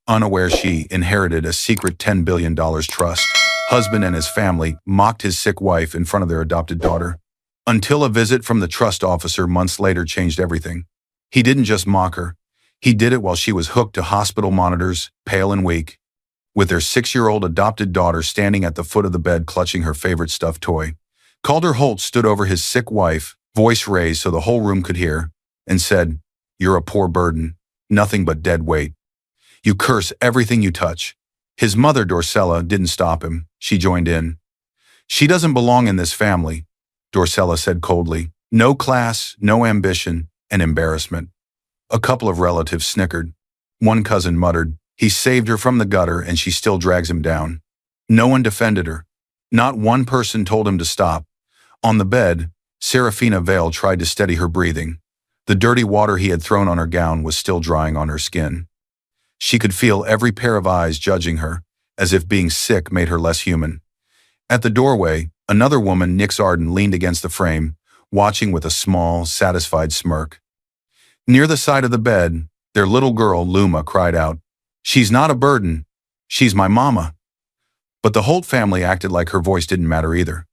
unaware she inherited a secret $10 billion trust. Husband and his family mocked his sick wife in front of their adopted daughter. Until a visit from the trust officer months later changed everything. He didn't just mock her. He did it while she was hooked to hospital monitors, pale and weak, with their 6-year-old adopted daughter standing at the foot of the bed clutching her favorite stuffed toy. Calder Holt stood over his sick wife, voice raised so the whole room could hear, and said, "You're a poor burden, nothing but dead weight. You curse everything you touch." His mother, Dorcella, didn't stop him. She joined in. "She doesn't belong in this family," Dorcella said coldly. "No class, no ambition, and embarrassment." A couple of relatives snickered. One cousin muttered, "He saved her from the gutter and she still drags him down." No one defended her. Not one person told him to stop. On the bed, Serafina Vale tried to steady her breathing. The dirty water he had thrown on her gown was still drying on her skin. She could feel every pair of eyes judging her, as if being sick made her less human. At the doorway, another woman, Nix Arden, leaned against the frame, watching with a small, satisfied smirk. Near the side of the bed, their little girl, Luma, cried out, "She's not a burden. She's my mama." But the Holt family acted like her voice didn't matter either.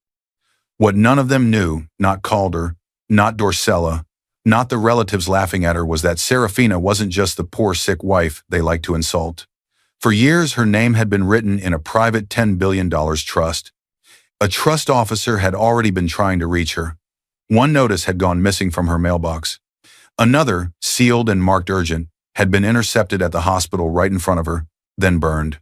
What none of them knew, not Calder, not Dorcella, not the relatives laughing at her, was that Serafina wasn't just the poor sick wife they liked to insult. For years, her name had been written in a private $10 billion trust. A trust officer had already been trying to reach her. One notice had gone missing from her mailbox. Another, sealed and marked urgent, had been intercepted at the hospital right in front of her, then burned.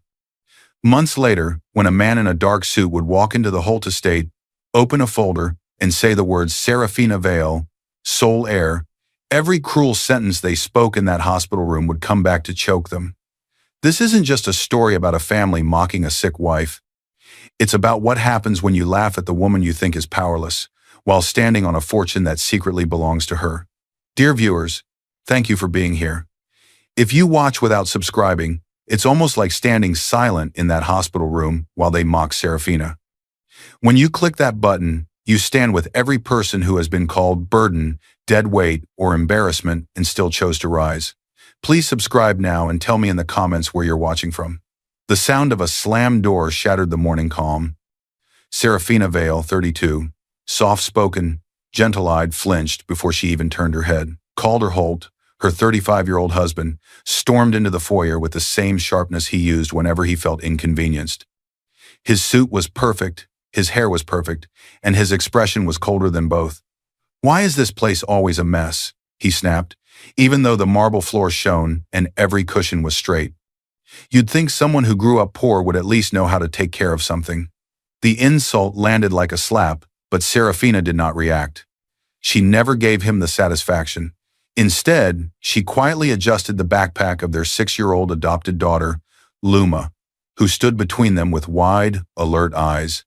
Months later, when a man in a dark suit would walk into the Holt estate, open a folder, and say the words Serafina Vale, sole heir, every cruel sentence they spoke in that hospital room would come back to choke them. This isn't just a story about a family mocking a sick wife. It's about what happens when you laugh at the woman you think is powerless, while standing on a fortune that secretly belongs to her. Dear viewers, thank you for being here. If you watch without subscribing, it's almost like standing silent in that hospital room while they mock Serafina. When you click that button, you stand with every person who has been called burden, dead weight, or embarrassment and still chose to rise. Please subscribe now and tell me in the comments where you're watching from. The sound of a slammed door shattered the morning calm. Serafina Vale, 32, soft-spoken, gentle-eyed, flinched before she even turned her head. Calder Holt, her 35-year-old husband, stormed into the foyer with the same sharpness he used whenever he felt inconvenienced. His suit was perfect, his hair was perfect, and his expression was colder than both. "Why is this place always a mess?" he snapped, even though the marble floor shone and every cushion was straight. You'd think someone who grew up poor would at least know how to take care of something. The insult landed like a slap, but Serafina did not react. She never gave him the satisfaction. Instead, she quietly adjusted the backpack of their 6-year-old adopted daughter, Luma, who stood between them with wide, alert eyes.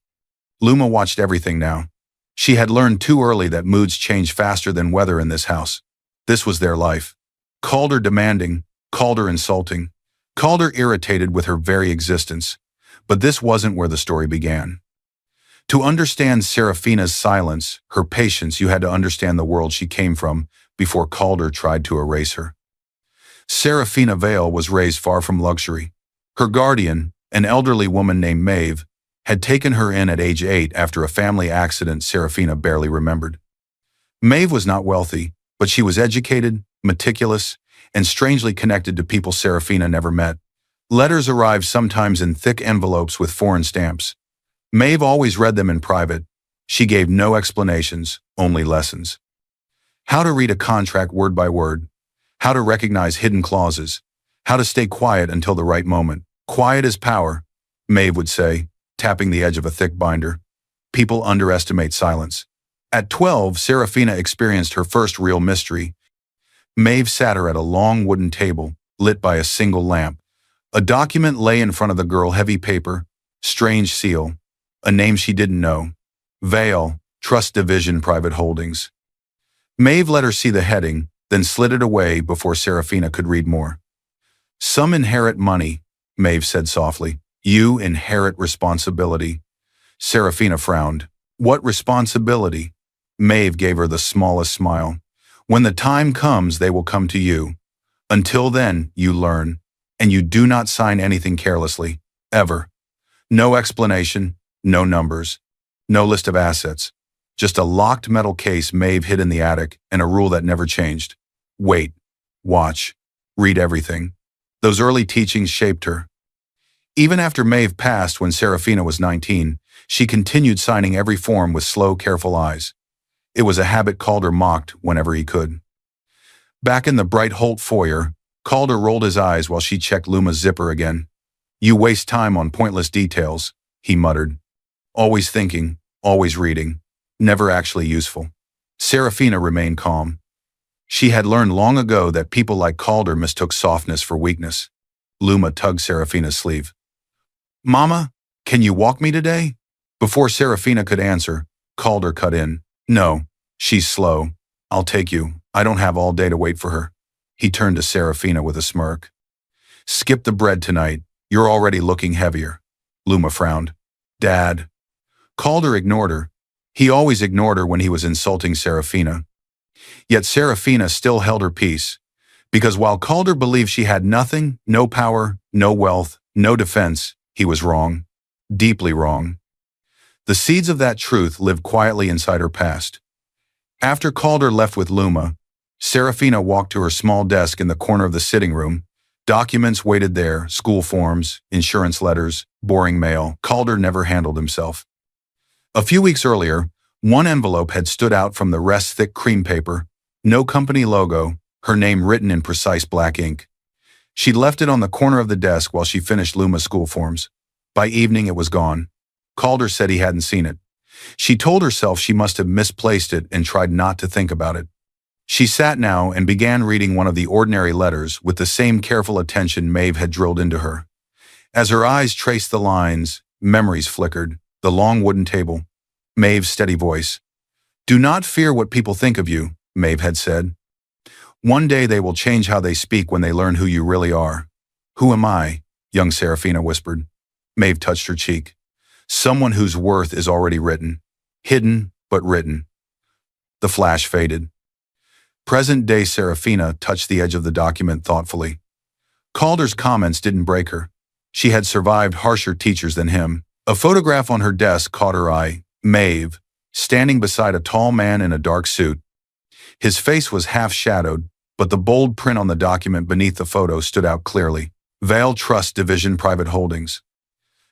Luma watched everything now. She had learned too early that moods change faster than weather in this house. This was their life. Calder demanding, Calder insulting, Calder irritated with her very existence. But this wasn't where the story began. To understand Serafina's silence, her patience, you had to understand the world she came from before Calder tried to erase her. Serafina Vale was raised far from luxury. Her guardian, an elderly woman named Maeve, had taken her in at age 8 after a family accident Serafina barely remembered. Maeve was not wealthy, but she was educated, meticulous, and strangely connected to people Serafina never met. Letters arrived sometimes in thick envelopes with foreign stamps. Maeve always read them in private. She gave no explanations, only lessons. How to read a contract word by word, how to recognize hidden clauses, how to stay quiet until the right moment. "Quiet is power," Maeve would say, tapping the edge of a thick binder. People underestimate silence. At 12, Serafina experienced her first real mystery. Maeve sat her at a long wooden table, lit by a single lamp. A document lay in front of the girl, heavy paper, strange seal, a name she didn't know. Vale, Trust Division Private Holdings. Maeve let her see the heading, then slid it away before Serafina could read more. "Some inherit money," Maeve said softly. "You inherit responsibility." Serafina frowned. "What responsibility?" Maeve gave her the smallest smile. "When the time comes, they will come to you. Until then, you learn. And you do not sign anything carelessly, ever. No explanation, no numbers, no list of assets. Just a locked metal case Maeve hid in the attic and a rule that never changed. Wait, watch, read everything. Those early teachings shaped her. Even after Maeve passed when Serafina was 19, she continued signing every form with slow, careful eyes. It was a habit Calder mocked whenever he could. Back in the bright Holt foyer, Calder rolled his eyes while she checked Luma's zipper again. You waste time on pointless details, he muttered. Always thinking, always reading, never actually useful. Serafina remained calm. She had learned long ago that people like Calder mistook softness for weakness. Luma tugged Serafina's sleeve. Mama, can you walk me today? Before Serafina could answer, Calder cut in. No, she's slow. I'll take you. I don't have all day to wait for her. He turned to Serafina with a smirk. Skip the bread tonight. You're already looking heavier. Luma frowned. Dad. Calder ignored her. He always ignored her when he was insulting Serafina. Yet Serafina still held her peace. Because while Calder believed she had nothing, no power, no wealth, no defense, he was wrong. Deeply wrong. The seeds of that truth lived quietly inside her past. After Calder left with Luma, Serafina walked to her small desk in the corner of the sitting room. Documents waited there, school forms, insurance letters, boring mail. Calder never handled himself. A few weeks earlier, one envelope had stood out from the rest thick cream paper, no company logo, her name written in precise black ink. She'd left it on the corner of the desk while she finished Luma's school forms. By evening it was gone. Calder said he hadn't seen it. She told herself she must have misplaced it and tried not to think about it. She sat now and began reading one of the ordinary letters with the same careful attention Maeve had drilled into her. As her eyes traced the lines, memories flickered, the long wooden table. Maeve's steady voice. Do not fear what people think of you, Maeve had said. One day they will change how they speak when they learn who you really are. Who am I? Young Serafina whispered. Maeve touched her cheek. Someone whose worth is already written. Hidden, but written. The flash faded. Present-day Serafina touched the edge of the document thoughtfully. Calder's comments didn't break her. She had survived harsher teachers than him. A photograph on her desk caught her eye. Maeve, standing beside a tall man in a dark suit. His face was half-shadowed, but the bold print on the document beneath the photo stood out clearly. Vale Trust Division Private Holdings.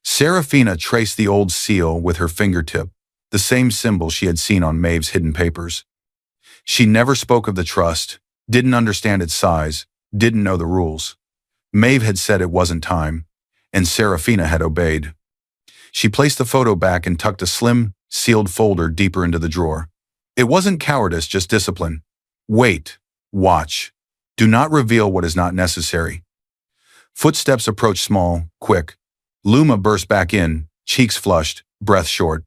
Serafina traced the old seal with her fingertip, the same symbol she had seen on Maeve's hidden papers. She never spoke of the trust, didn't understand its size, didn't know the rules. Maeve had said it wasn't time, and Serafina had obeyed. She placed the photo back and tucked a slim, sealed folder deeper into the drawer. It wasn't cowardice, just discipline. Wait, watch. Do not reveal what is not necessary. Footsteps approached small, quick. Luma burst back in, cheeks flushed, breath short.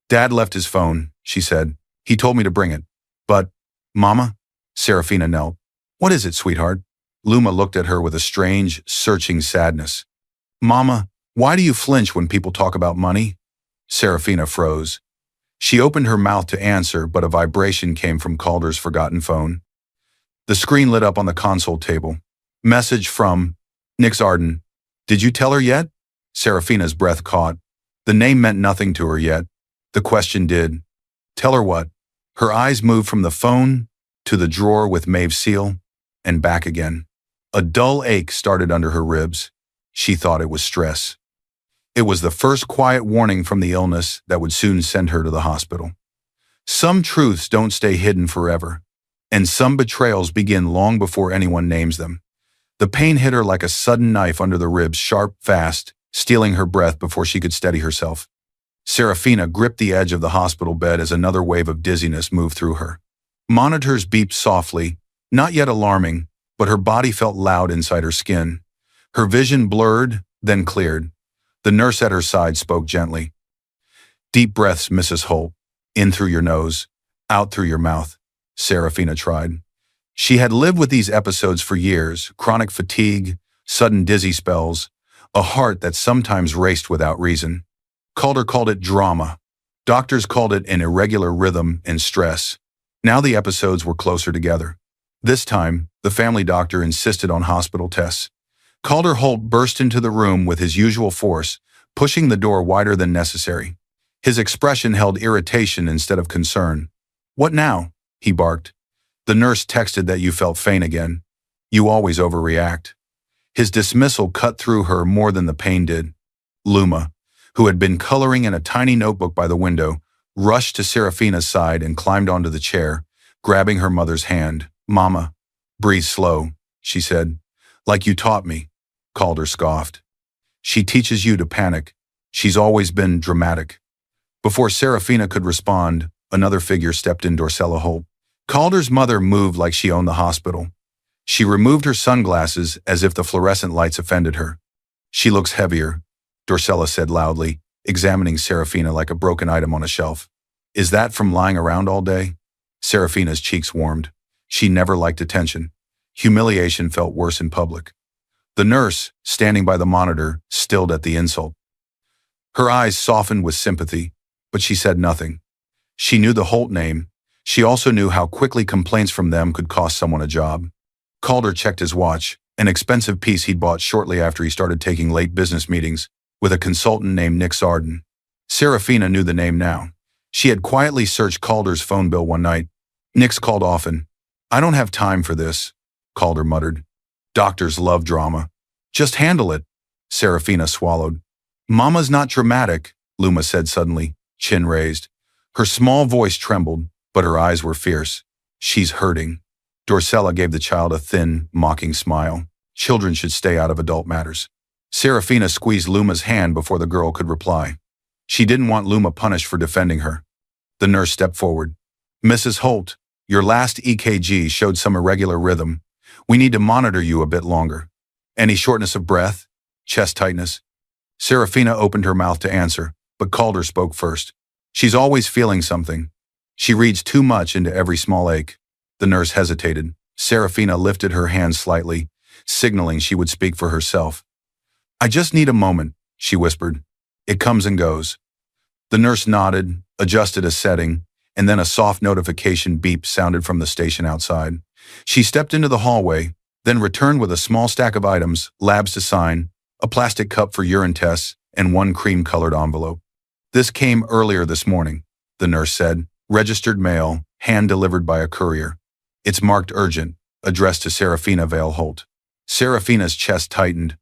Dad left his phone, she said. He told me to bring it. But, Mama? Serafina knelt. What is it, sweetheart? Luma looked at her with a strange, searching sadness. Mama, why do you flinch when people talk about money? Serafina froze. She opened her mouth to answer, but a vibration came from Calder's forgotten phone. The screen lit up on the console table. Message from Nix Arden. Did you tell her yet? Serafina's breath caught. The name meant nothing to her yet. The question did. Tell her what? Her eyes moved from the phone to the drawer with Maeve's seal and back again. A dull ache started under her ribs. She thought it was stress. It was the first quiet warning from the illness that would soon send her to the hospital. Some truths don't stay hidden forever, and some betrayals begin long before anyone names them. The pain hit her like a sudden knife under the ribs, sharp, fast, stealing her breath before she could steady herself. Serafina gripped the edge of the hospital bed as another wave of dizziness moved through her. Monitors beeped softly, not yet alarming, but her body felt loud inside her skin. Her vision blurred, then cleared. The nurse at her side spoke gently. Deep breaths, Mrs. Holt. In through your nose, out through your mouth, Serafina tried. She had lived with these episodes for years, chronic fatigue, sudden dizzy spells, a heart that sometimes raced without reason. Calder called it drama. Doctors called it an irregular rhythm and stress. Now the episodes were closer together. This time, the family doctor insisted on hospital tests. Calder Holt burst into the room with his usual force, pushing the door wider than necessary. His expression held irritation instead of concern. "What now?" he barked. "The nurse texted that you felt faint again. You always overreact." His dismissal cut through her more than the pain did. Luma, who had been coloring in a tiny notebook by the window, rushed to Serafina's side and climbed onto the chair, grabbing her mother's hand. "Mama, breathe slow," she said. "Like you taught me," Calder scoffed. "She teaches you to panic. She's always been dramatic." Before Serafina could respond, another figure stepped in. Dorcella Holt. Calder's mother moved like she owned the hospital. She removed her sunglasses as if the fluorescent lights offended her. "She looks heavier," Dorcella said loudly, examining Serafina like a broken item on a shelf. "Is that from lying around all day?" Serafina's cheeks warmed. She never liked attention. Humiliation felt worse in public. The nurse, standing by the monitor, stilled at the insult. Her eyes softened with sympathy, but she said nothing. She knew the Holt name. She also knew how quickly complaints from them could cost someone a job. Calder checked his watch, an expensive piece he'd bought shortly after he started taking late business meetings with a consultant named Nick Sarden. Serafina knew the name now. She had quietly searched Calder's phone bill one night. "Nick's called often." "I don't have time for this," Calder muttered. "Doctors love drama." "Just handle it," Serafina swallowed. "Mama's not dramatic," Luma said suddenly, chin raised. Her small voice trembled, but her eyes were fierce. "She's hurting." Dorcella gave the child a thin, mocking smile. Children should stay out of adult matters. Serafina squeezed Luma's hand before the girl could reply. She didn't want Luma punished for defending her. The nurse stepped forward. "Mrs. Holt, your last EKG showed some irregular rhythm. We need to monitor you a bit longer. Any shortness of breath? Chest tightness?" Serafina opened her mouth to answer, but Calder spoke first. "She's always feeling something. She reads too much into every small ache." The nurse hesitated. Serafina lifted her hand slightly, signaling she would speak for herself. "I just need a moment," she whispered. "It comes and goes." The nurse nodded, adjusted a setting, and then a soft notification beep sounded from the station outside. She stepped into the hallway, then returned with a small stack of items, labs to sign, a plastic cup for urine tests, and one cream-colored envelope. "This came earlier this morning," the nurse said. "Registered mail, hand-delivered by a courier. It's marked urgent, addressed to Serafina Vale Holt." Serafina's chest tightened.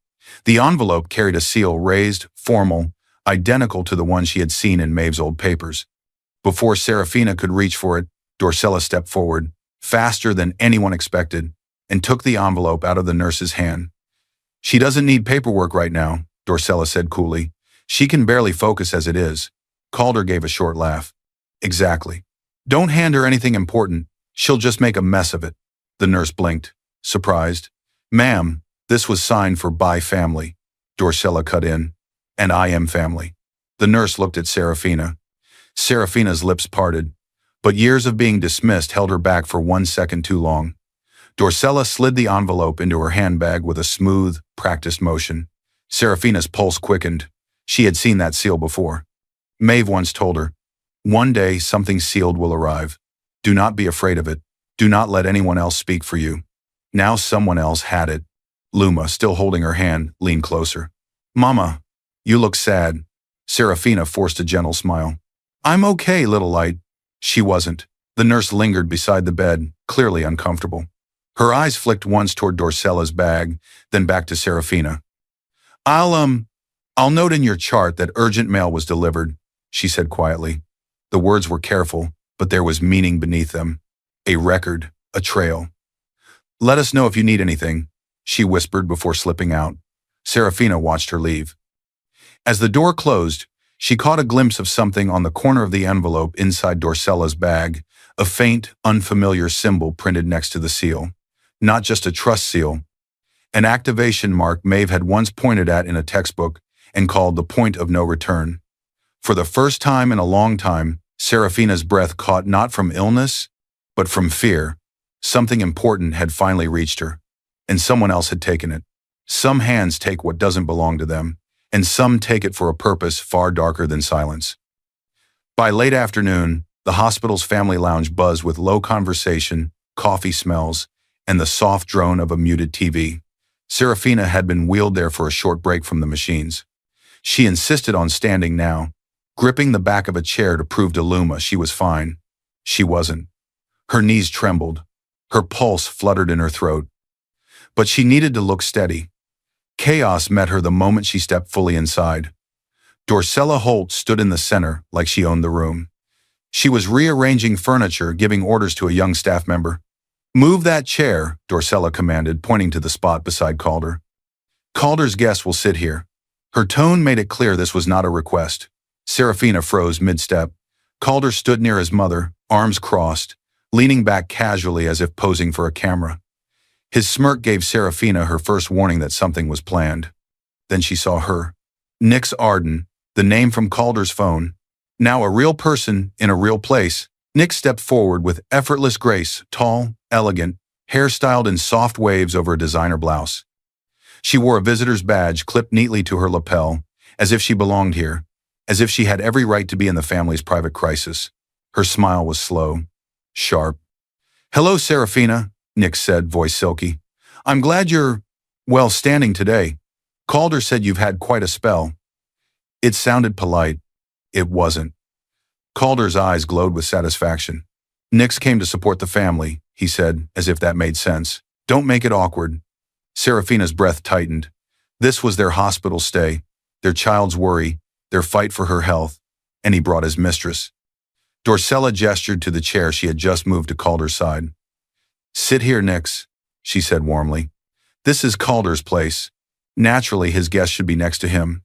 The envelope carried a seal raised, formal, identical to the one she had seen in Maeve's old papers. Before Serafina could reach for it, Dorcella stepped forward, faster than anyone expected, and took the envelope out of the nurse's hand. "She doesn't need paperwork right now," Dorcella said coolly. "She can barely focus as it is." Calder gave a short laugh. "Exactly. Don't hand her anything important. She'll just make a mess of it." The nurse blinked, surprised. "Ma'am, this was signed for by family," Dorcella cut in. "And I am family." The nurse looked at Serafina. Serafina's lips parted, but years of being dismissed held her back for 1 second too long. Dorcella slid the envelope into her handbag with a smooth, practiced motion. Serafina's pulse quickened. She had seen that seal before. Maeve once told her, "One day something sealed will arrive. Do not be afraid of it. Do not let anyone else speak for you." Now someone else had it. Luma, still holding her hand, leaned closer. "Mama, you look sad." Serafina forced a gentle smile. "I'm okay, little light." She wasn't. The nurse lingered beside the bed, clearly uncomfortable. Her eyes flicked once toward Dorcella's bag, then back to Serafina. I'll note in your chart that urgent mail was delivered," she said quietly. The words were careful, but there was meaning beneath them. A record, a trail. "Let us know if you need anything," she whispered before slipping out. Serafina watched her leave. As the door closed, she caught a glimpse of something on the corner of the envelope inside Dorcella's bag, a faint, unfamiliar symbol printed next to the seal. Not just a trust seal. An activation mark Maeve had once pointed at in a textbook and called the point of no return. For the first time in a long time, Serafina's breath caught not from illness, but from fear. Something important had finally reached her, and someone else had taken it. Some hands take what doesn't belong to them, and some take it for a purpose far darker than silence. By late afternoon, the hospital's family lounge buzzed with low conversation, coffee smells, and the soft drone of a muted TV. Serafina had been wheeled there for a short break from the machines. She insisted on standing now, gripping the back of a chair to prove to Luma she was fine. She wasn't. Her knees trembled. Her pulse fluttered in her throat. But she needed to look steady. Chaos met her the moment she stepped fully inside. Dorcella Holt stood in the center like she owned the room. She was rearranging furniture, giving orders to a young staff member. "Move that chair," Dorcella commanded, pointing to the spot beside Calder. "Calder's guest will sit here." Her tone made it clear this was not a request. Serafina froze mid-step. Calder stood near his mother, arms crossed, leaning back casually as if posing for a camera. His smirk gave Serafina her first warning that something was planned. Then she saw her. Nix Arden, the name from Calder's phone. Now a real person in a real place. Nix stepped forward with effortless grace, tall, elegant, hair styled in soft waves over a designer blouse. She wore a visitor's badge clipped neatly to her lapel, as if she belonged here, as if she had every right to be in the family's private crisis. Her smile was slow, sharp. "Hello, Serafina," Nix said, voice silky. "I'm glad you're, well, standing today. Calder said you've had quite a spell." It sounded polite. It wasn't. Calder's eyes glowed with satisfaction. "Nix came to support the family," he said, as if that made sense. "Don't make it awkward." Serafina's breath tightened. This was their hospital stay, their child's worry, their fight for her health, and he brought his mistress. Dorcella gestured to the chair she had just moved to Calder's side. "Sit here, Nix," she said warmly. "This is Calder's place. Naturally, his guest should be next to him."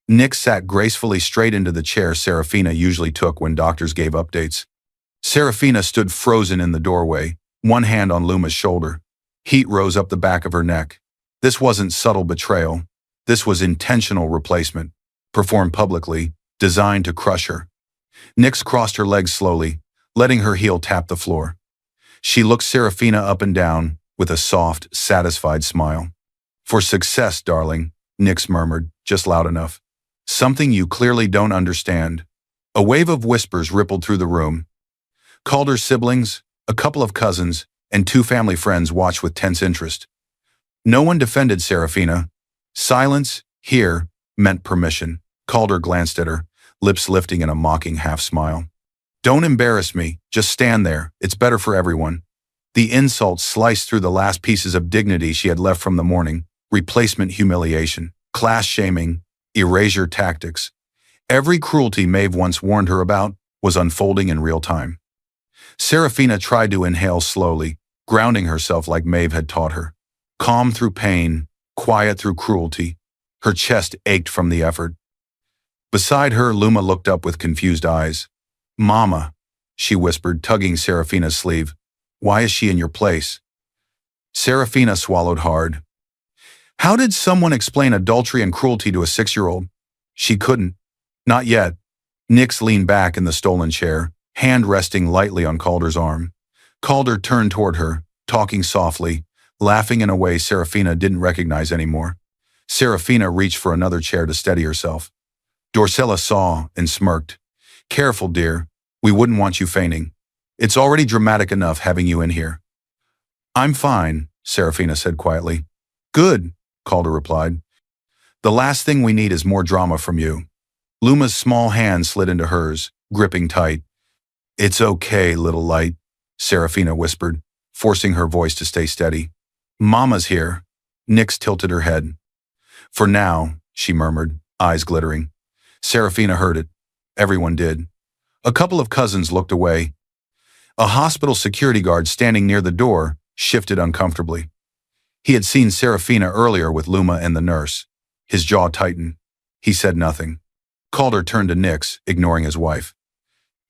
Nix sat gracefully straight into the chair Serafina usually took when doctors gave updates. Serafina stood frozen in the doorway, one hand on Luma's shoulder. Heat rose up the back of her neck. This wasn't subtle betrayal. This was intentional replacement, performed publicly, designed to crush her. Nix crossed her legs slowly, letting her heel tap the floor. She looked Serafina up and down with a soft, satisfied smile. "For success, darling," Nix murmured, just loud enough. "Something you clearly don't understand." A wave of whispers rippled through the room. Calder's siblings, a couple of cousins, and two family friends watched with tense interest. No one defended Serafina. Silence, here, meant permission. Calder glanced at her, lips lifting in a mocking half-smile. "Don't embarrass me, just stand there, it's better for everyone." The insult sliced through the last pieces of dignity she had left from the morning, replacement humiliation, class shaming, erasure tactics. Every cruelty Maeve once warned her about was unfolding in real time. Serafina tried to inhale slowly, grounding herself like Maeve had taught her. Calm through pain, quiet through cruelty. Her chest ached from the effort. Beside her, Luma looked up with confused eyes. "Mama," she whispered, tugging Serafina's sleeve. "Why is she in your place?" Serafina swallowed hard. How did someone explain adultery and cruelty to a 6-year-old? She couldn't. Not yet. Nix leaned back in the stolen chair, hand resting lightly on Calder's arm. Calder turned toward her, talking softly, laughing in a way Serafina didn't recognize anymore. Serafina reached for another chair to steady herself. Dorcella saw and smirked. "Careful, dear. We wouldn't want you fainting. It's already dramatic enough having you in here." "I'm fine," Serafina said quietly. "Good," Calder replied. "The last thing we need is more drama from you." Luma's small hand slid into hers, gripping tight. "It's okay, little light," Serafina whispered, forcing her voice to stay steady. "Mama's here." Nix tilted her head. "For now," she murmured, eyes glittering. Serafina heard it. Everyone did. A couple of cousins looked away. A hospital security guard standing near the door shifted uncomfortably. He had seen Serafina earlier with Luma and the nurse. His jaw tightened. He said nothing. Calder turned to Nix, ignoring his wife.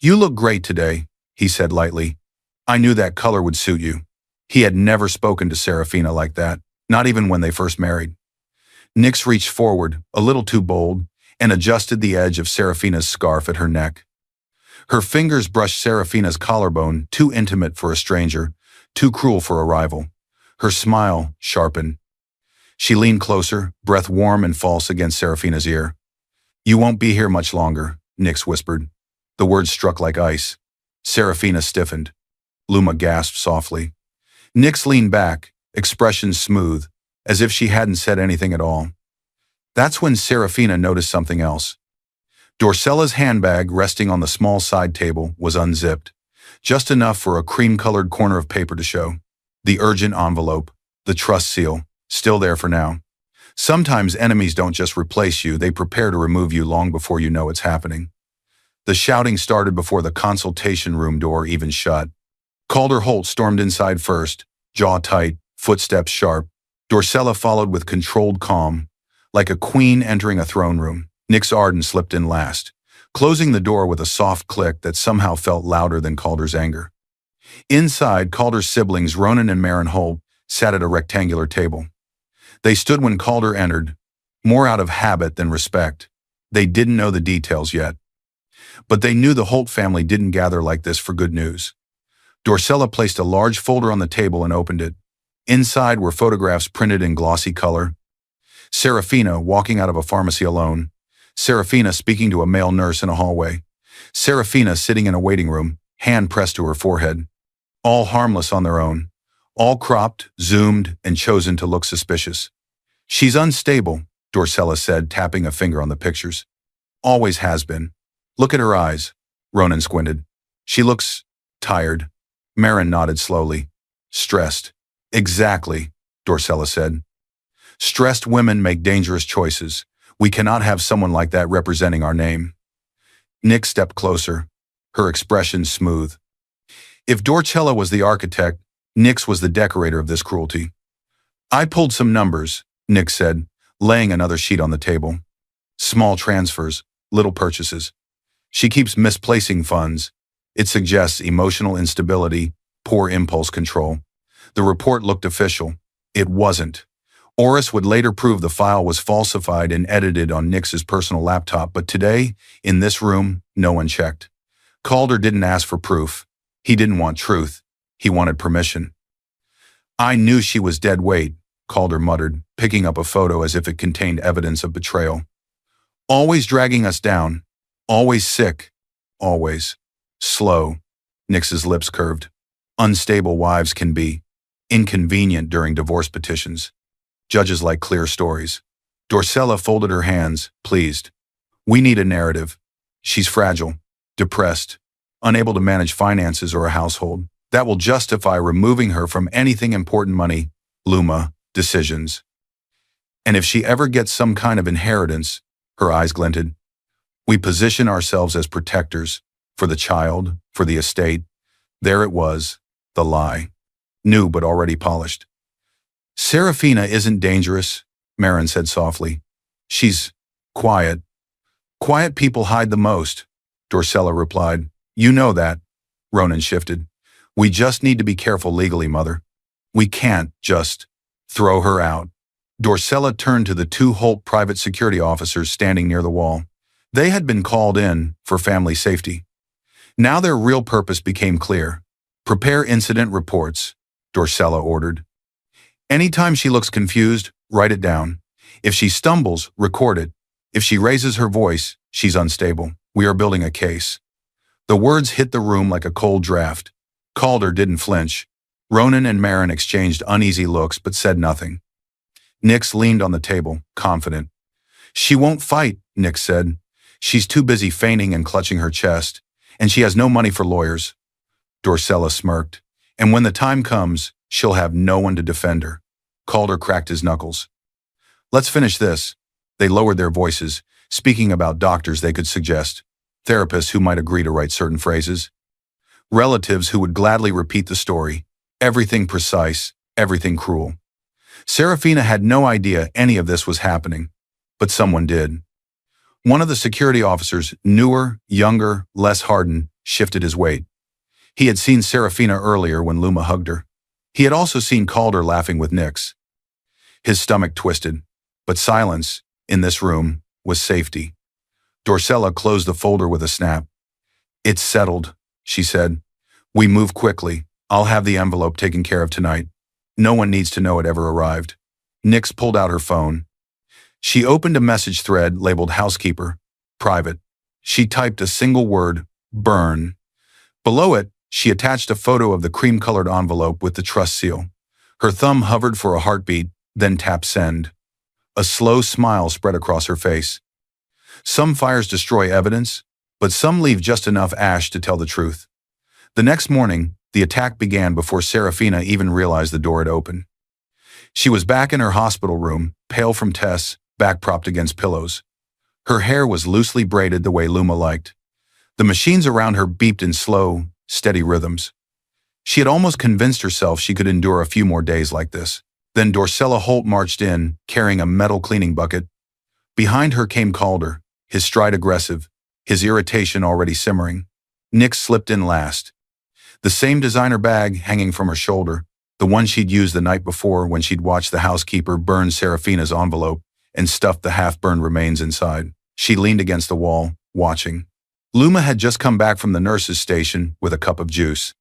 "You look great today," he said lightly. "I knew that color would suit you." He had never spoken to Serafina like that, not even when they first married. Nix reached forward, a little too bold, and adjusted the edge of Serafina's scarf at her neck. Her fingers brushed Serafina's collarbone, too intimate for a stranger, too cruel for a rival. Her smile sharpened. She leaned closer, breath warm and false against Serafina's ear. "You won't be here much longer," Nix whispered. The words struck like ice. Serafina stiffened. Luma gasped softly. Nix leaned back, expression smooth, as if she hadn't said anything at all. That's when Serafina noticed something else. Dorcella's handbag, resting on the small side table, was unzipped, just enough for a cream-colored corner of paper to show. The urgent envelope, the trust seal, still there for now. Sometimes enemies don't just replace you, they prepare to remove you long before you know it's happening. The shouting started before the consultation room door even shut. Calder Holt stormed inside first, jaw tight, footsteps sharp. Dorcella followed with controlled calm, like a queen entering a throne room. Nix Arden slipped in last, closing the door with a soft click that somehow felt louder than Calder's anger. Inside, Calder's siblings, Ronan and Marin Holt, sat at a rectangular table. They stood when Calder entered, more out of habit than respect. They didn't know the details yet. But they knew the Holt family didn't gather like this for good news. Dorcella placed a large folder on the table and opened it. Inside were photographs printed in glossy color. Serafina walking out of a pharmacy alone. Serafina speaking to a male nurse in a hallway. Serafina sitting in a waiting room, hand pressed to her forehead. All harmless on their own. All cropped, zoomed, and chosen to look suspicious. She's unstable, Dorcella said, tapping a finger on the pictures. Always has been. Look at her eyes. Ronan squinted. She looks tired. Marin nodded slowly. Stressed. Exactly, Dorcella said. Stressed women make dangerous choices. We cannot have someone like that representing our name. Nick stepped closer, her expression smooth. If Dorcella was the architect, Nix was the decorator of this cruelty. I pulled some numbers, Nick said, laying another sheet on the table. Small transfers, little purchases. She keeps misplacing funds. It suggests emotional instability, poor impulse control. The report looked official. It wasn't. Oris would later prove the file was falsified and edited on Nix's personal laptop, but today, in this room, no one checked. Calder didn't ask for proof. He didn't want truth. He wanted permission. I knew she was dead weight, Calder muttered, picking up a photo as if it contained evidence of betrayal. Always dragging us down. Always sick. Always. Slow. Nix's lips curved. Unstable wives can be. Inconvenient during divorce petitions. Judges like clear stories. Dorcella folded her hands, pleased. We need a narrative. She's fragile, depressed, unable to manage finances or a household. That will justify removing her from anything important: money, Luma, decisions. And if she ever gets some kind of inheritance, her eyes glinted, we position ourselves as protectors, for the child, for the estate. There it was, the lie. New but already polished. Serafina isn't dangerous, Marin said softly. She's quiet. Quiet people hide the most, Dorcella replied. You know that. Ronan shifted. We just need to be careful legally, Mother. We can't just throw her out. Dorcella turned to the two Holt private security officers standing near the wall. They had been called in for family safety. Now their real purpose became clear. Prepare incident reports, Dorcella ordered. Anytime she looks confused, write it down. If she stumbles, record it. If she raises her voice, she's unstable. We are building a case. The words hit the room like a cold draft. Calder didn't flinch. Ronan and Marin exchanged uneasy looks but said nothing. Nix leaned on the table, confident. She won't fight, Nix said. She's too busy feigning and clutching her chest, and she has no money for lawyers. Dorcella smirked. And when the time comes, she'll have no one to defend her. Calder cracked his knuckles. Let's finish this. They lowered their voices, speaking about doctors they could suggest, therapists who might agree to write certain phrases, relatives who would gladly repeat the story, everything precise, everything cruel. Serafina had no idea any of this was happening, but someone did. One of the security officers, newer, younger, less hardened, shifted his weight. He had seen Serafina earlier when Luma hugged her. He had also seen Calder laughing with Nix. His stomach twisted, but silence, in this room, was safety. Dorcella closed the folder with a snap. It's settled, she said. We move quickly. I'll have the envelope taken care of tonight. No one needs to know it ever arrived. Nix pulled out her phone. She opened a message thread labeled housekeeper, private. She typed a single word, burn. Below it, she attached a photo of the cream-colored envelope with the trust seal. Her thumb hovered for a heartbeat, then tapped send. A slow smile spread across her face. Some fires destroy evidence, but some leave just enough ash to tell the truth. The next morning, the attack began before Serafina even realized the door had opened. She was back in her hospital room, pale from tests, back propped against pillows. Her hair was loosely braided the way Luma liked. The machines around her beeped in slow, steady rhythms. She had almost convinced herself she could endure a few more days like this. Then Dorcella Holt marched in, carrying a metal cleaning bucket. Behind her came Calder, his stride aggressive, his irritation already simmering. Nix slipped in last. The same designer bag hanging from her shoulder, the one she'd used the night before when she'd watched the housekeeper burn Serafina's envelope and stuffed the half-burned remains inside. She leaned against the wall, watching. Luma had just come back from the nurse's station with a cup of juice.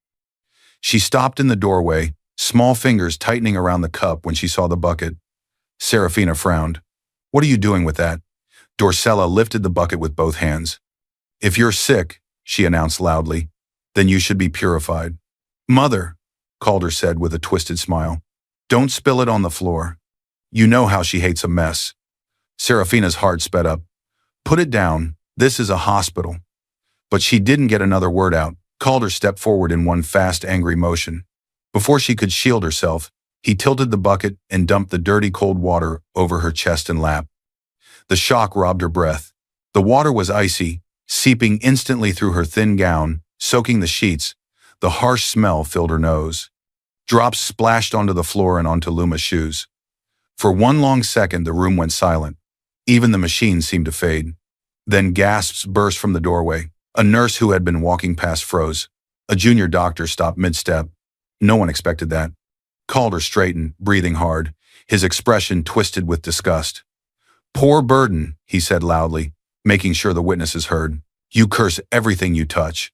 She stopped in the doorway, small fingers tightening around the cup when she saw the bucket. Serafina frowned. "What are you doing with that?" Dorcella lifted the bucket with both hands. "If you're sick," she announced loudly, "then you should be purified." "Mother," Calder said with a twisted smile, "don't spill it on the floor. You know how she hates a mess." Serafina's heart sped up. "Put it down. This is a hospital." But she didn't get another word out. Calder stepped forward in one fast, angry motion. Before she could shield herself, he tilted the bucket and dumped the dirty, cold water over her chest and lap. The shock robbed her breath. The water was icy, seeping instantly through her thin gown, soaking the sheets. The harsh smell filled her nose. Drops splashed onto the floor and onto Luma's shoes. For one long second, the room went silent. Even the machines seemed to fade. Then gasps burst from the doorway. A nurse who had been walking past froze. A junior doctor stopped mid-step. No one expected that. Calder straightened, breathing hard, his expression twisted with disgust. "Poor Burden," he said loudly, making sure the witnesses heard. "You curse everything you touch."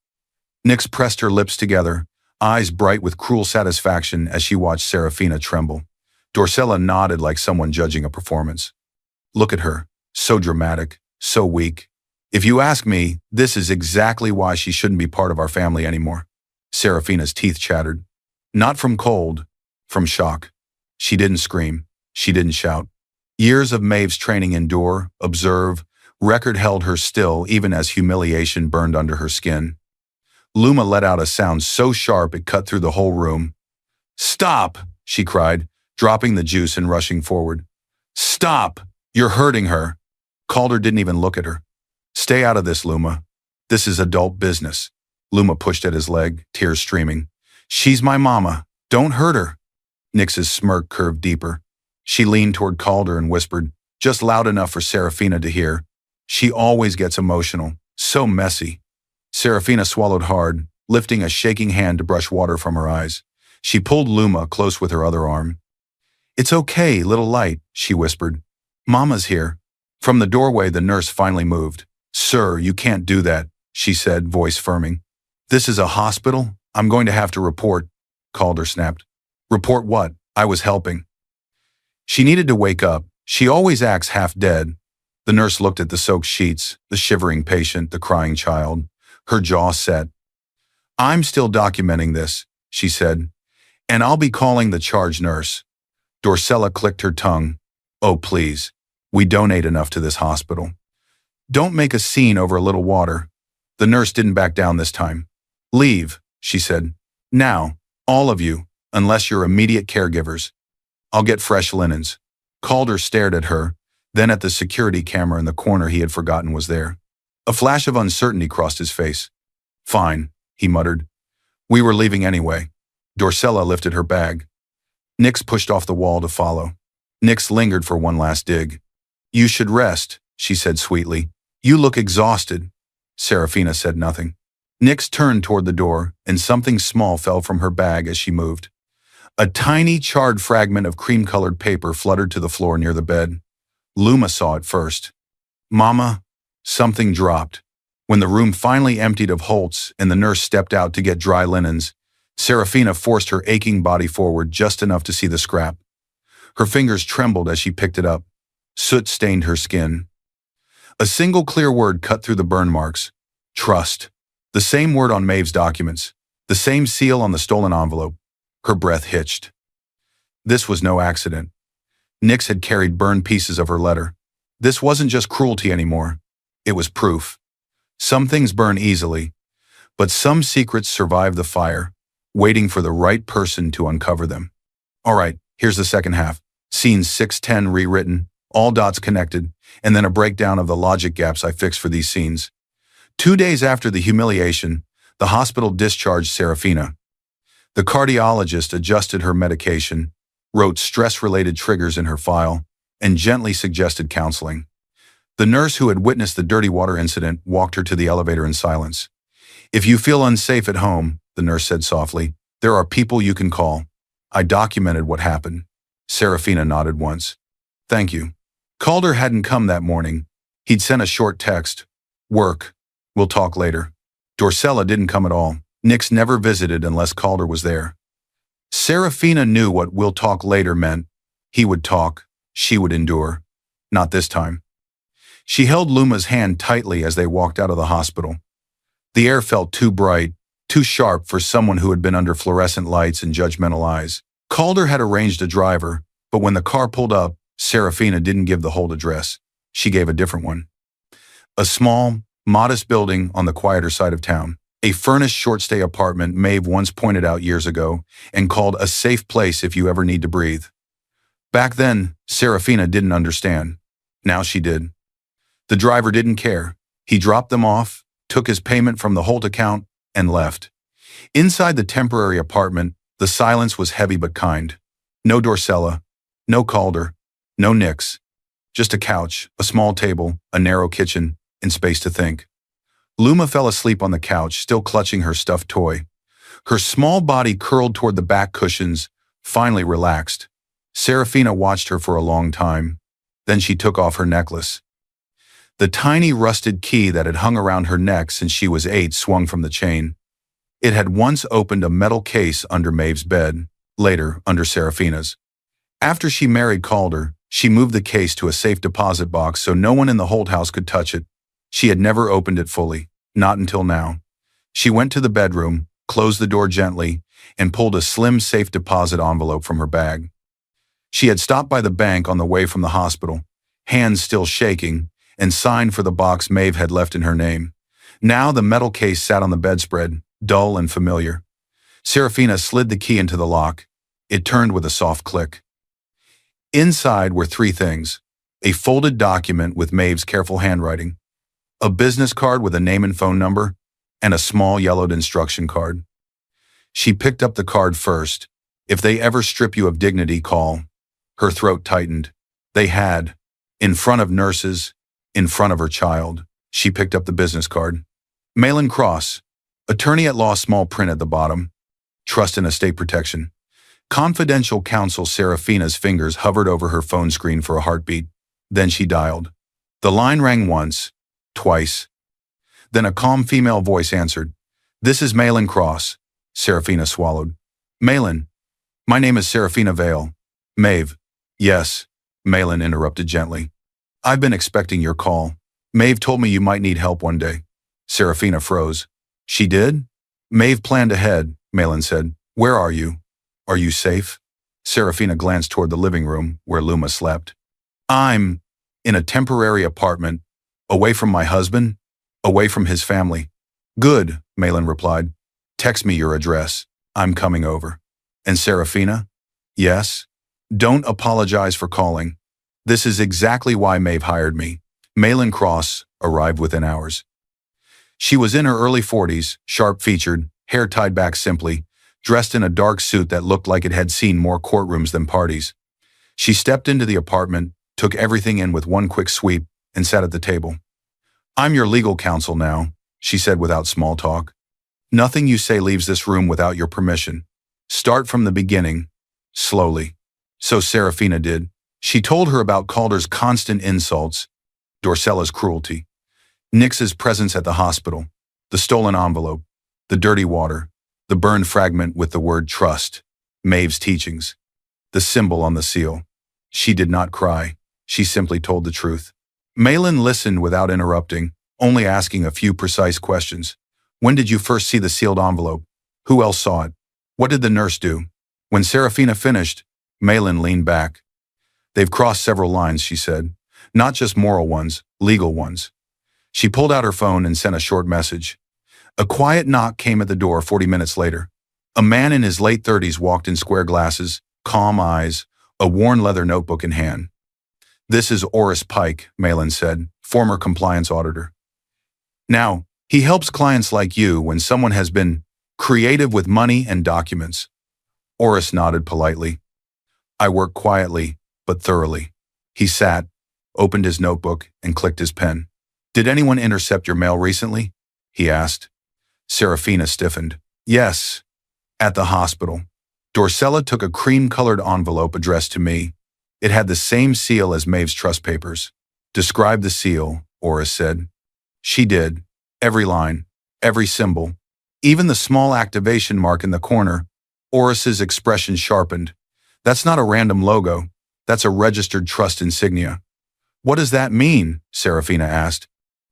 Nix pressed her lips together, eyes bright with cruel satisfaction as she watched Serafina tremble. Dorcella nodded like someone judging a performance. "Look at her, so dramatic, so weak. If you ask me, this is exactly why she shouldn't be part of our family anymore." Serafina's teeth chattered. Not from cold, from shock. She didn't scream. She didn't shout. Years of Maeve's training endure, observe, record held her still even as humiliation burned under her skin. Luma let out a sound so sharp it cut through the whole room. "Stop!" she cried, dropping the juice and rushing forward. "Stop! You're hurting her." Calder didn't even look at her. "Stay out of this, Luma. This is adult business." Luma pushed at his leg, tears streaming. "She's my mama. Don't hurt her." Nix's smirk curved deeper. She leaned toward Calder and whispered, just loud enough for Serafina to hear, "She always gets emotional. So messy." Serafina swallowed hard, lifting a shaking hand to brush water from her eyes. She pulled Luma close with her other arm. "It's okay, little light," she whispered. "Mama's here." From the doorway, the nurse finally moved. "Sir, you can't do that," she said, voice firming. "This is a hospital. I'm going to have to report," Calder snapped. "Report what? I was helping." She needed to wake up. She always acts half dead. The nurse looked at the soaked sheets, the shivering patient, the crying child. Her jaw set. "I'm still documenting this," she said, "and I'll be calling the charge nurse." Dorcella clicked her tongue. "Oh, please. We donate enough to this hospital. Don't make a scene over a little water." The nurse didn't back down this time. "Leave," she said. "Now, all of you, unless you're immediate caregivers. I'll get fresh linens." Calder stared at her, then at the security camera in the corner he had forgotten was there. A flash of uncertainty crossed his face. "Fine," he muttered. "We were leaving anyway." Dorcella lifted her bag. Nix pushed off the wall to follow. Nix lingered for one last dig. "You should rest," she said sweetly. "You look exhausted." Serafina said nothing. Nix turned toward the door, and something small fell from her bag as she moved. A tiny, charred fragment of cream-colored paper fluttered to the floor near the bed. Luma saw it first. "Mama," something dropped. When the room finally emptied of Holtz and the nurse stepped out to get dry linens, Serafina forced her aching body forward just enough to see the scrap. Her fingers trembled as she picked it up. Soot stained her skin. A single clear word cut through the burn marks. Trust. The same word on Maeve's documents. The same seal on the stolen envelope. Her breath hitched. This was no accident. Nix had carried burned pieces of her letter. This wasn't just cruelty anymore. It was proof. Some things burn easily, but some secrets survive the fire, waiting for the right person to uncover them. All right, here's the second half. Scene 610 rewritten, all dots connected, and then a breakdown of the logic gaps I fixed for these scenes. 2 days after the humiliation, the hospital discharged Serafina. The cardiologist adjusted her medication, wrote stress-related triggers in her file, and gently suggested counseling. The nurse who had witnessed the dirty water incident walked her to the elevator in silence. "If you feel unsafe at home," the nurse said softly, "there are people you can call. I documented what happened." Serafina nodded once. "Thank you." Calder hadn't come that morning. He'd sent a short text. "Work. We'll talk later." Dorcella didn't come at all. Nix never visited unless Calder was there. Serafina knew what "we'll talk later" meant. He would talk. She would endure. Not this time. She held Luma's hand tightly as they walked out of the hospital. The air felt too bright, too sharp for someone who had been under fluorescent lights and judgmental eyes. Calder had arranged a driver, but when the car pulled up, Serafina didn't give the whole address. She gave a different one. A small, modest building on the quieter side of town. A furnished short-stay apartment Maeve once pointed out years ago and called a safe place if you ever need to breathe. Back then, Serafina didn't understand. Now she did. The driver didn't care. He dropped them off, took his payment from the Holt account, and left. Inside the temporary apartment, the silence was heavy but kind. No Dorcella, no Calder, no Nix. Just a couch, a small table, a narrow kitchen, and space to think. Luma fell asleep on the couch, still clutching her stuffed toy. Her small body curled toward the back cushions, finally relaxed. Serafina watched her for a long time. Then she took off her necklace. The tiny rusted key that had hung around her neck since she was 8 swung from the chain. It had once opened a metal case under Maeve's bed, later under Serafina's. After she married Calder, she moved the case to a safe deposit box so no one in the Holt house could touch it. She had never opened it fully, not until now. She went to the bedroom, closed the door gently, and pulled a slim safe deposit envelope from her bag. She had stopped by the bank on the way from the hospital, hands still shaking, and signed for the box Maeve had left in her name. Now the metal case sat on the bedspread, dull and familiar. Serafina slid the key into the lock. It turned with a soft click. Inside were 3 things: a folded document with Maeve's careful handwriting, a business card with a name and phone number, and a small yellowed instruction card. She picked up the card first. "If they ever strip you of dignity, call." Her throat tightened. They had. In front of nurses, in front of her child. She picked up the business card. Malin Cross, attorney at law, small print at the bottom. Trust and estate protection. Confidential counsel. Serafina's fingers hovered over her phone screen for a heartbeat. Then she dialed. The line rang once, twice. Then a calm female voice answered. "This is Malin Cross." Serafina swallowed. "Malin, my name is Serafina Vale." "Maeve." "Yes," Malin interrupted gently. "I've been expecting your call. Maeve told me you might need help one day." Serafina froze. "She did?" "Maeve planned ahead," Malin said. "Where are you? Are you safe?" Serafina glanced toward the living room where Luma slept. "I'm in a temporary apartment, away from my husband, away from his family." "Good," Malin replied. "Text me your address. I'm coming over." "And Serafina?" "Yes?" "Don't apologize for calling. This is exactly why Maeve hired me." Malin Cross arrived within hours. She was in her early 40s, sharp-featured, hair tied back simply, dressed in a dark suit that looked like it had seen more courtrooms than parties. She stepped into the apartment, took everything in with one quick sweep, and sat at the table. "I'm your legal counsel now," she said without small talk. "Nothing you say leaves this room without your permission. Start from the beginning, slowly." So Serafina did. She told her about Calder's constant insults, Dorcella's cruelty, Nix's presence at the hospital, the stolen envelope, the dirty water, the burned fragment with the word trust, Maeve's teachings, the symbol on the seal. She did not cry. She simply told the truth. Malin listened without interrupting, only asking a few precise questions. "When did you first see the sealed envelope? Who else saw it? What did the nurse do?" When Serafina finished, Malin leaned back. They've crossed several lines, she said. Not just moral ones, legal ones. She pulled out her phone and sent a short message. A quiet knock came at the door 40 minutes later. A man in his late 30s walked in square glasses, calm eyes, a worn leather notebook in hand. "This is Oris Pike," Malin said, former compliance auditor. "Now, he helps clients like you when someone has been creative with money and documents." Oris nodded politely. "I work quietly, but thoroughly." He sat, opened his notebook, and clicked his pen. "Did anyone intercept your mail recently?" he asked. Serafina stiffened. "Yes, at the hospital." Dorcella took a cream-colored envelope addressed to me. It had the same seal as Maeve's trust papers. "Describe the seal," Oris said. She did. Every line, every symbol, even the small activation mark in the corner. Oris's expression sharpened. "That's not a random logo. That's a registered trust insignia." "What does that mean?" Serafina asked.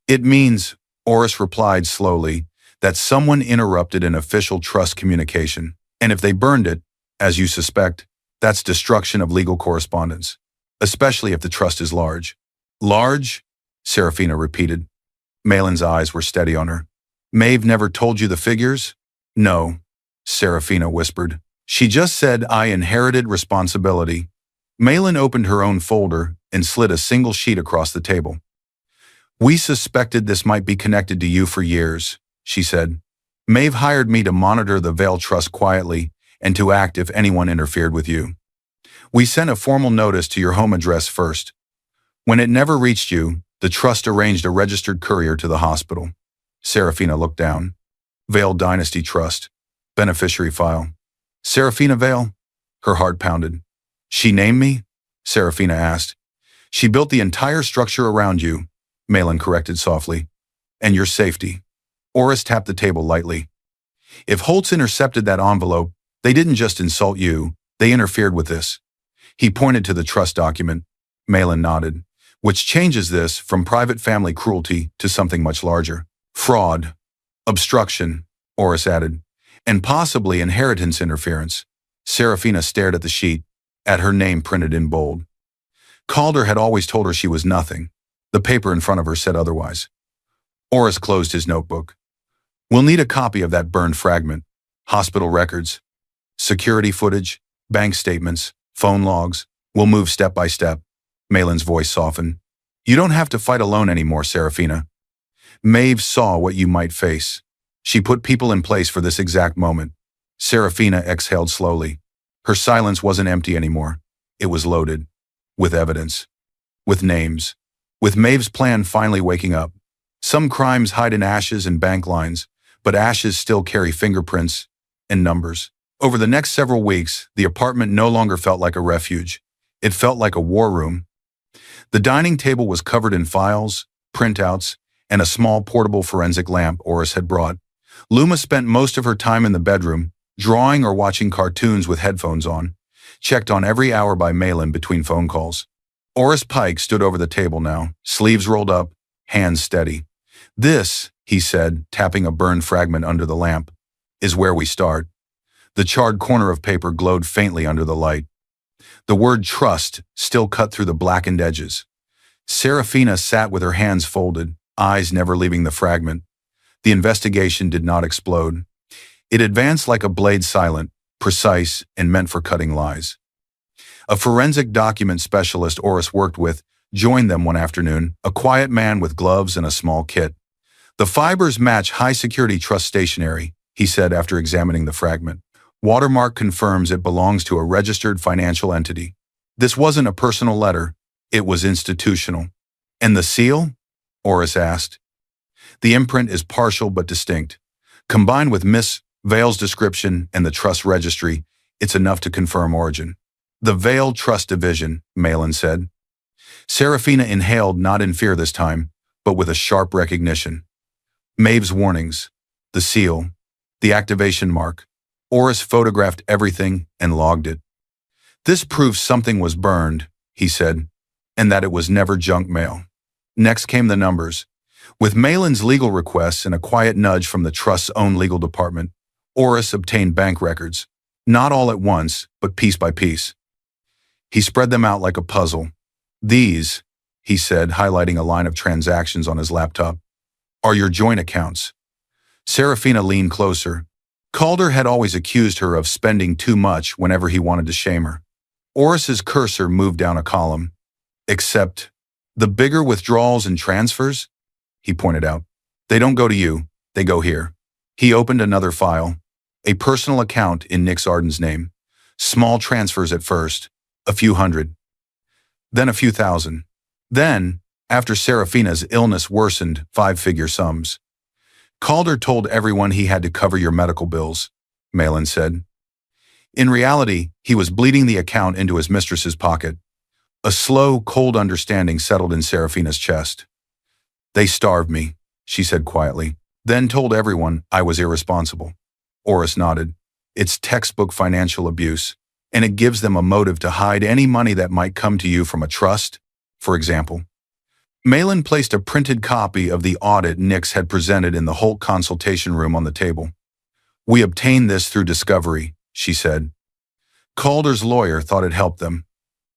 "It means," Oris replied slowly, "that someone interrupted an official trust communication. And if they burned it, as you suspect, that's destruction of legal correspondence, especially if the trust is large." "Large?" Serafina repeated. Malin's eyes were steady on her. "Maeve never told you the figures?" "No," Serafina whispered. "She just said I inherited responsibility." Malin opened her own folder and slid a single sheet across the table. "We suspected this might be connected to you for years," she said. "Maeve hired me to monitor the Vale Trust quietly and to act if anyone interfered with you. We sent a formal notice to your home address first. When it never reached you, the trust arranged a registered courier to the hospital." Serafina looked down. "Vale Dynasty Trust. Beneficiary file. Serafina Vale?" Her heart pounded. "She named me?" Serafina asked. "She built the entire structure around you," Malin corrected softly. "And your safety." Oris tapped the table lightly. "If Holtz intercepted that envelope, they didn't just insult you, they interfered with this." He pointed to the trust document. Malin nodded. "Which changes this from private family cruelty to something much larger. Fraud, obstruction," Oris added, "and possibly inheritance interference." Serafina stared at the sheet, at her name printed in bold. Calder had always told her she was nothing. The paper in front of her said otherwise. Oris closed his notebook. "We'll need a copy of that burned fragment. Hospital records, security footage, bank statements, phone logs. We'll move step by step." Malin's voice softened. "You don't have to fight alone anymore, Serafina. Maeve saw what you might face. She put people in place for this exact moment." Serafina exhaled slowly. Her silence wasn't empty anymore. It was loaded. With evidence. With names. With Maeve's plan finally waking up. Some crimes hide in ashes and bank lines, but ashes still carry fingerprints and numbers. Over the next several weeks, the apartment no longer felt like a refuge. It felt like a war room. The dining table was covered in files, printouts, and a small portable forensic lamp Oris had brought. Luma spent most of her time in the bedroom, drawing or watching cartoons with headphones on, checked on every hour by Malin between phone calls. Oris Pike stood over the table now, sleeves rolled up, hands steady. "This," he said, tapping a burned fragment under the lamp, "is where we start." The charred corner of paper glowed faintly under the light. The word trust still cut through the blackened edges. Serafina sat with her hands folded, eyes never leaving the fragment. The investigation did not explode. It advanced like a blade, silent, precise, and meant for cutting lies. A forensic document specialist Oris worked with joined them one afternoon, a quiet man with gloves and a small kit. "The fibers match high-security trust stationery," he said after examining the fragment. "Watermark confirms it belongs to a registered financial entity. This wasn't a personal letter, it was institutional." "And the seal?" Oris asked. "The imprint is partial but distinct. Combined with Miss Vale's description and the trust registry, it's enough to confirm origin." "The Vale Trust Division," Malin said. Serafina inhaled, not in fear this time, but with a sharp recognition. Maeve's warnings, the seal, the activation mark. Oris photographed everything and logged it. "This proves something was burned," he said, "and that it was never junk mail." Next came the numbers. With Malin's legal requests and a quiet nudge from the trust's own legal department, Oris obtained bank records. Not all at once, but piece by piece. He spread them out like a puzzle. These, he said, highlighting a line of transactions on his laptop, are your joint accounts. Serafina leaned closer. Calder had always accused her of spending too much whenever he wanted to shame her. Oris's cursor moved down a column. Except the bigger withdrawals and transfers, he pointed out. They don't go to you, they go here. He opened another file, a personal account in Nick Arden's name. Small transfers at first, a few hundred, then a few thousand. Then, after Serafina's illness worsened, five-figure sums. Calder told everyone he had to cover your medical bills, Malin said. In reality, he was bleeding the account into his mistress's pocket. A slow, cold understanding settled in Serafina's chest. They starved me, she said quietly, then told everyone I was irresponsible. Oris nodded. It's textbook financial abuse, and it gives them a motive to hide any money that might come to you from a trust, for example. Malin placed a printed copy of the audit Nix had presented in the Holt consultation room on the table. We obtained this through discovery, she said. Calder's lawyer thought it helped them.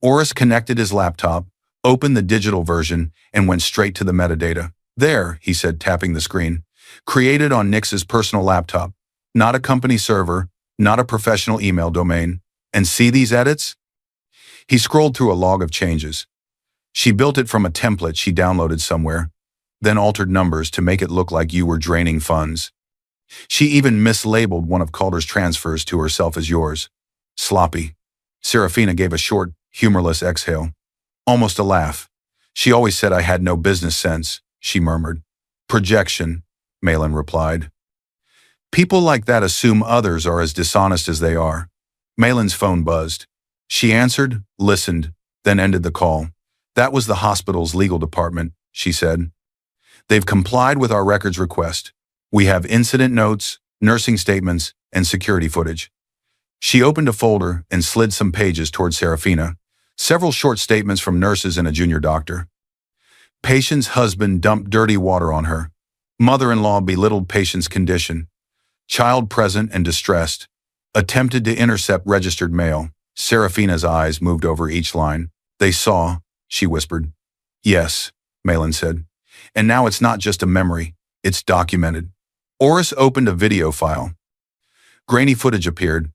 Oris connected his laptop, opened the digital version, and went straight to the metadata. There, he said, tapping the screen. Created on Nix's personal laptop. Not a company server, not a professional email domain. And see these edits? He scrolled through a log of changes. She built it from a template she downloaded somewhere, then altered numbers to make it look like you were draining funds. She even mislabeled one of Calder's transfers to herself as yours. Sloppy. Serafina gave a short, humorless exhale. Almost a laugh. She always said I had no business sense, she murmured. Projection, Malin replied. People like that assume others are as dishonest as they are. Malin's phone buzzed. She answered, listened, then ended the call. That was the hospital's legal department, she said. They've complied with our records request. We have incident notes, nursing statements, and security footage. She opened a folder and slid some pages toward Serafina, several short statements from nurses and a junior doctor. Patient's husband dumped dirty water on her. Mother-in-law belittled patient's condition. Child present and distressed. Attempted to intercept registered mail. Serafina's eyes moved over each line. They saw, she whispered. Yes, Malin said. And now it's not just a memory, it's documented. Oris opened a video file. Grainy footage appeared.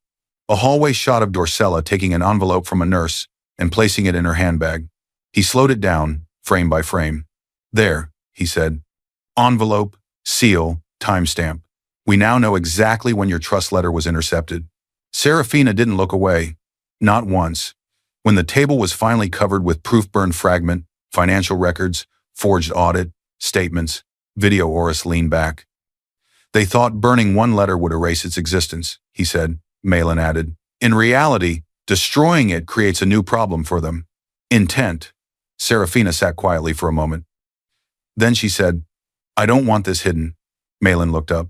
A hallway shot of Dorcella taking an envelope from a nurse and placing it in her handbag. He slowed it down, frame by frame. There, he said. Envelope, seal, timestamp. We now know exactly when your trust letter was intercepted. Serafina didn't look away. Not once. When the table was finally covered with proof-burned fragment, financial records, forged audit, statements, video, Oris leaned back. They thought burning one letter would erase its existence, he said. Malin added. In reality, destroying it creates a new problem for them. Intent. Serafina sat quietly for a moment. Then she said, I don't want this hidden. Malin looked up.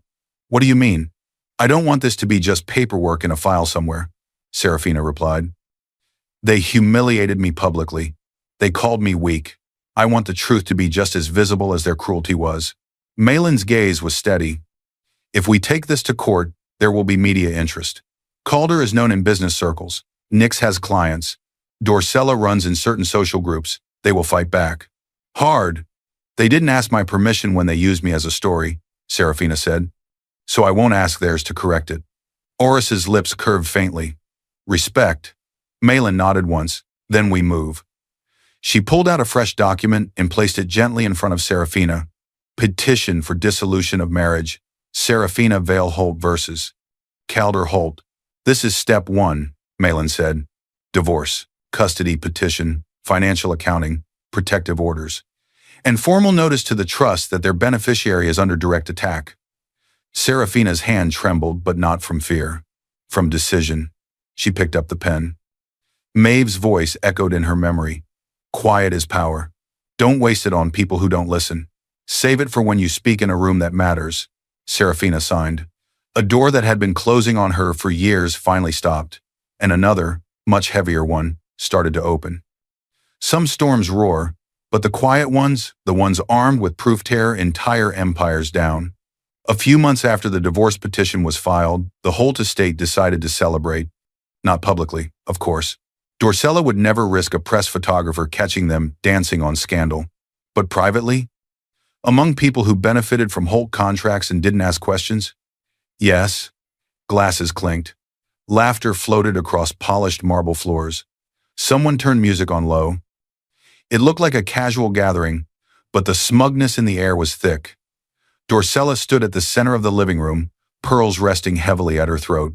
What do you mean? I don't want this to be just paperwork in a file somewhere, Serafina replied. They humiliated me publicly. They called me weak. I want the truth to be just as visible as their cruelty was. Malin's gaze was steady. If we take this to court, there will be media interest. Calder is known in business circles. Nix has clients. Dorcella runs in certain social groups. They will fight back. Hard. They didn't ask my permission when they used me as a story, Serafina said. So I won't ask theirs to correct it. Oris's lips curved faintly. Respect. Malin nodded once. Then we move. She pulled out a fresh document and placed it gently in front of Serafina. Petition for dissolution of marriage. Serafina Vale Holt versus Calder Holt. This is step 1, Malin said. Divorce, custody petition, financial accounting, protective orders, and formal notice to the trust that their beneficiary is under direct attack. Serafina's hand trembled, but not from fear. From decision. She picked up the pen. Maeve's voice echoed in her memory. Quiet is power. Don't waste it on people who don't listen. Save it for when you speak in a room that matters. Serafina signed. A door that had been closing on her for years finally stopped, and another, much heavier one, started to open. Some storms roar, but the quiet ones, the ones armed with proof, tear entire empires down. A few months after the divorce petition was filed, the Holt estate decided to celebrate. Not publicly, of course. Dorcella would never risk a press photographer catching them dancing on scandal. But privately? Among people who benefited from Holt contracts and didn't ask questions? Yes. Glasses clinked. Laughter floated across polished marble floors. Someone turned music on low. It looked like a casual gathering, but the smugness in the air was thick. Dorcella stood at the center of the living room, pearls resting heavily at her throat.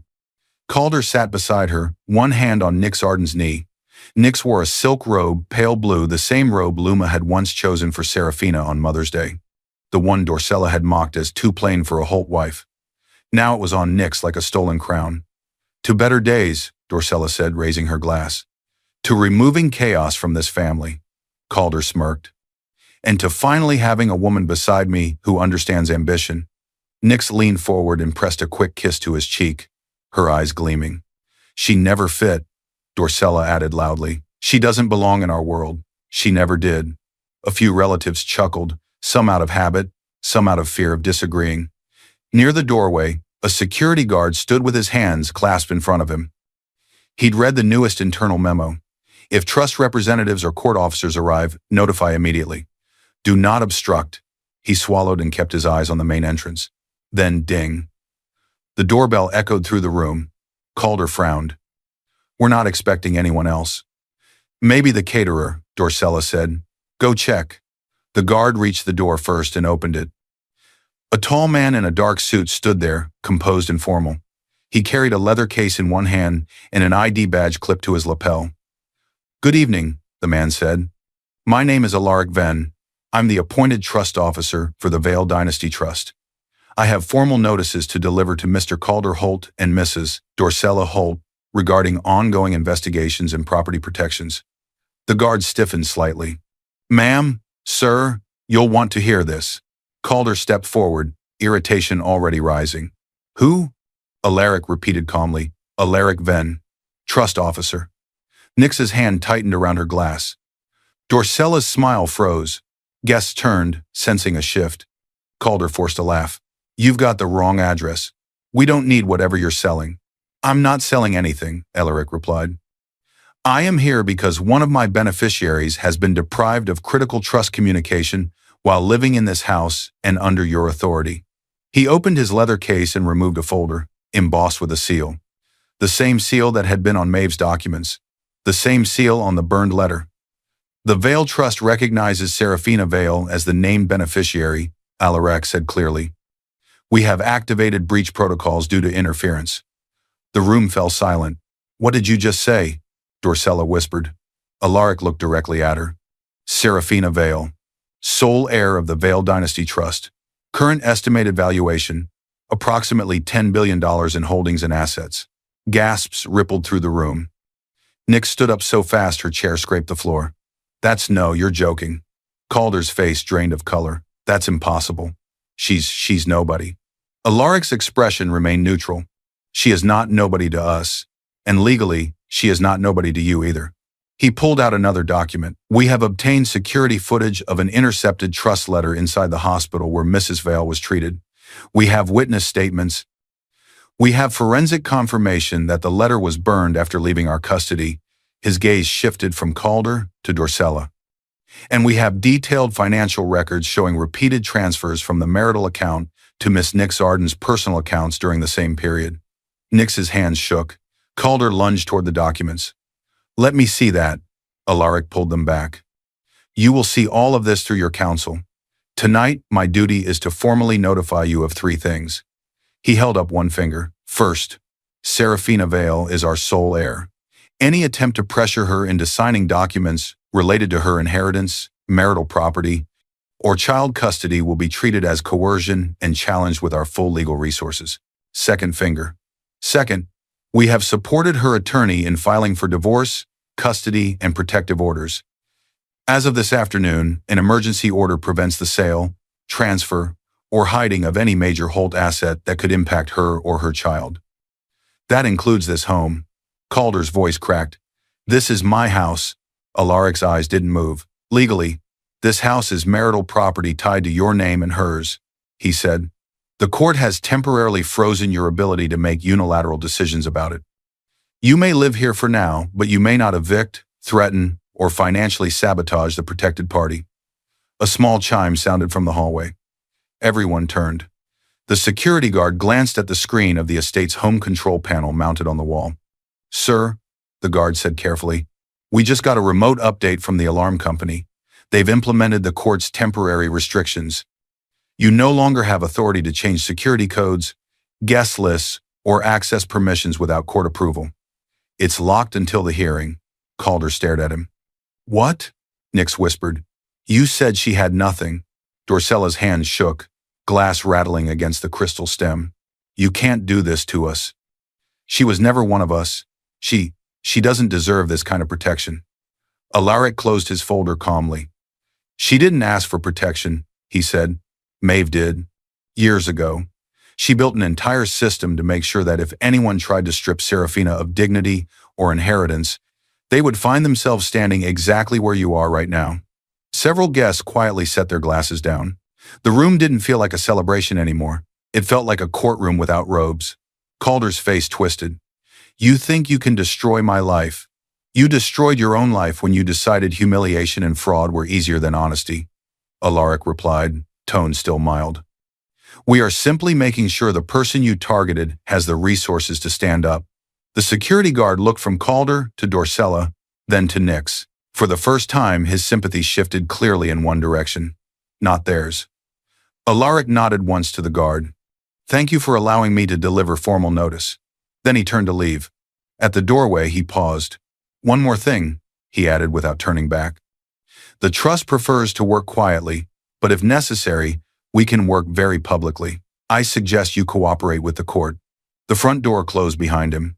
Calder sat beside her, one hand on Nix Arden's knee. Nix wore a silk robe, pale blue, the same robe Luma had once chosen for Serafina on Mother's Day. The one Dorcella had mocked as too plain for a Holt wife. Now it was on Nix like a stolen crown. To better days, Dorcella said, raising her glass. To removing chaos from this family, Calder smirked. And to finally having a woman beside me who understands ambition. Nix leaned forward and pressed a quick kiss to his cheek, her eyes gleaming. She never fit, Dorcella added loudly. She doesn't belong in our world. She never did. A few relatives chuckled, some out of habit, some out of fear of disagreeing. Near the doorway, a security guard stood with his hands clasped in front of him. He'd read the newest internal memo. If trust representatives or court officers arrive, notify immediately. Do not obstruct. He swallowed and kept his eyes on the main entrance. Then ding. The doorbell echoed through the room. Calder frowned. We're not expecting anyone else. Maybe the caterer, Dorcella said. Go check. The guard reached the door first and opened it. A tall man in a dark suit stood there, composed and formal. He carried a leather case in one hand and an ID badge clipped to his lapel. Good evening, the man said. My name is Alaric Venn. I'm the appointed trust officer for the Vale Dynasty Trust. I have formal notices to deliver to Mr. Calder Holt and Mrs. Dorcella Holt regarding ongoing investigations and property protections. The guard stiffened slightly. Ma'am, sir, you'll want to hear this. Calder stepped forward, irritation already rising. Who? Alaric repeated calmly. Alaric Venn, trust officer. Nix's hand tightened around her glass. Dorcella's smile froze. Guests turned, sensing a shift. Calder forced a laugh. You've got the wrong address. We don't need whatever you're selling. I'm not selling anything, Alaric replied. I am here because one of my beneficiaries has been deprived of critical trust communication while living in this house and under your authority. He opened his leather case and removed a folder, embossed with a seal. The same seal that had been on Maeve's documents. The same seal on the burned letter. The Vale Trust recognizes Serafina Vale as the named beneficiary, Alaric said clearly. We have activated breach protocols due to interference. The room fell silent. What did you just say? Dorcella whispered. Alaric looked directly at her. Serafina Vale, sole heir of the Vale Dynasty Trust. Current estimated valuation, approximately $10 billion in holdings and assets. Gasps rippled through the room. Nix stood up so fast her chair scraped the floor. No, you're joking. Calder's face drained of color. That's impossible. She's nobody. Alaric's expression remained neutral. She is not nobody to us. And legally, she is not nobody to you either. He pulled out another document. We have obtained security footage of an intercepted trust letter inside the hospital where Mrs. Vale was treated. We have witness statements. We have forensic confirmation that the letter was burned after leaving our custody. His gaze shifted from Calder to Dorcella. And we have detailed financial records showing repeated transfers from the marital account to Miss Nix Arden's personal accounts during the same period. Nix's hands shook. Calder lunged toward the documents. Let me see that. Alaric pulled them back. You will see all of this through your counsel. Tonight, my duty is to formally notify you of 3 things. He held up one finger. First, Serafina Vale is our sole heir. Any attempt to pressure her into signing documents related to her inheritance, marital property, or child custody will be treated as coercion and challenged with our full legal resources. Second finger. Second, we have supported her attorney in filing for divorce, custody, and protective orders. As of this afternoon, an emergency order prevents the sale, transfer, or hiding of any major Holt asset that could impact her or her child. That includes this home. Calder's voice cracked. This is my house. Alaric's eyes didn't move. Legally, this house is marital property tied to your name and hers, he said. The court has temporarily frozen your ability to make unilateral decisions about it. You may live here for now, but you may not evict, threaten, or financially sabotage the protected party. A small chime sounded from the hallway. Everyone turned. The security guard glanced at the screen of the estate's home control panel mounted on the wall. "Sir," the guard said carefully, "we just got a remote update from the alarm company. They've implemented the court's temporary restrictions. You no longer have authority to change security codes, guest lists, or access permissions without court approval. It's locked until the hearing." Calder stared at him. "What?" Nix whispered. "You said she had nothing." Dorcella's hand shook, glass rattling against the crystal stem. "You can't do this to us. She was never one of us. She doesn't deserve this kind of protection." Alaric closed his folder calmly. "She didn't ask for protection," he said. "Maeve did. Years ago. She built an entire system to make sure that if anyone tried to strip Serafina of dignity or inheritance, they would find themselves standing exactly where you are right now." Several guests quietly set their glasses down. The room didn't feel like a celebration anymore. It felt like a courtroom without robes. Calder's face twisted. "You think you can destroy my life? You destroyed your own life when you decided humiliation and fraud were easier than honesty." Alaric replied, tone still mild. "We are simply making sure the person you targeted has the resources to stand up." The security guard looked from Calder to Dorcella, then to Nix. For the first time, his sympathy shifted clearly in one direction, not theirs. Alaric nodded once to the guard. "Thank you for allowing me to deliver formal notice." Then he turned to leave. At the doorway, he paused. "One more thing," he added without turning back. "The trust prefers to work quietly, but if necessary, we can work very publicly. I suggest you cooperate with the court." The front door closed behind him.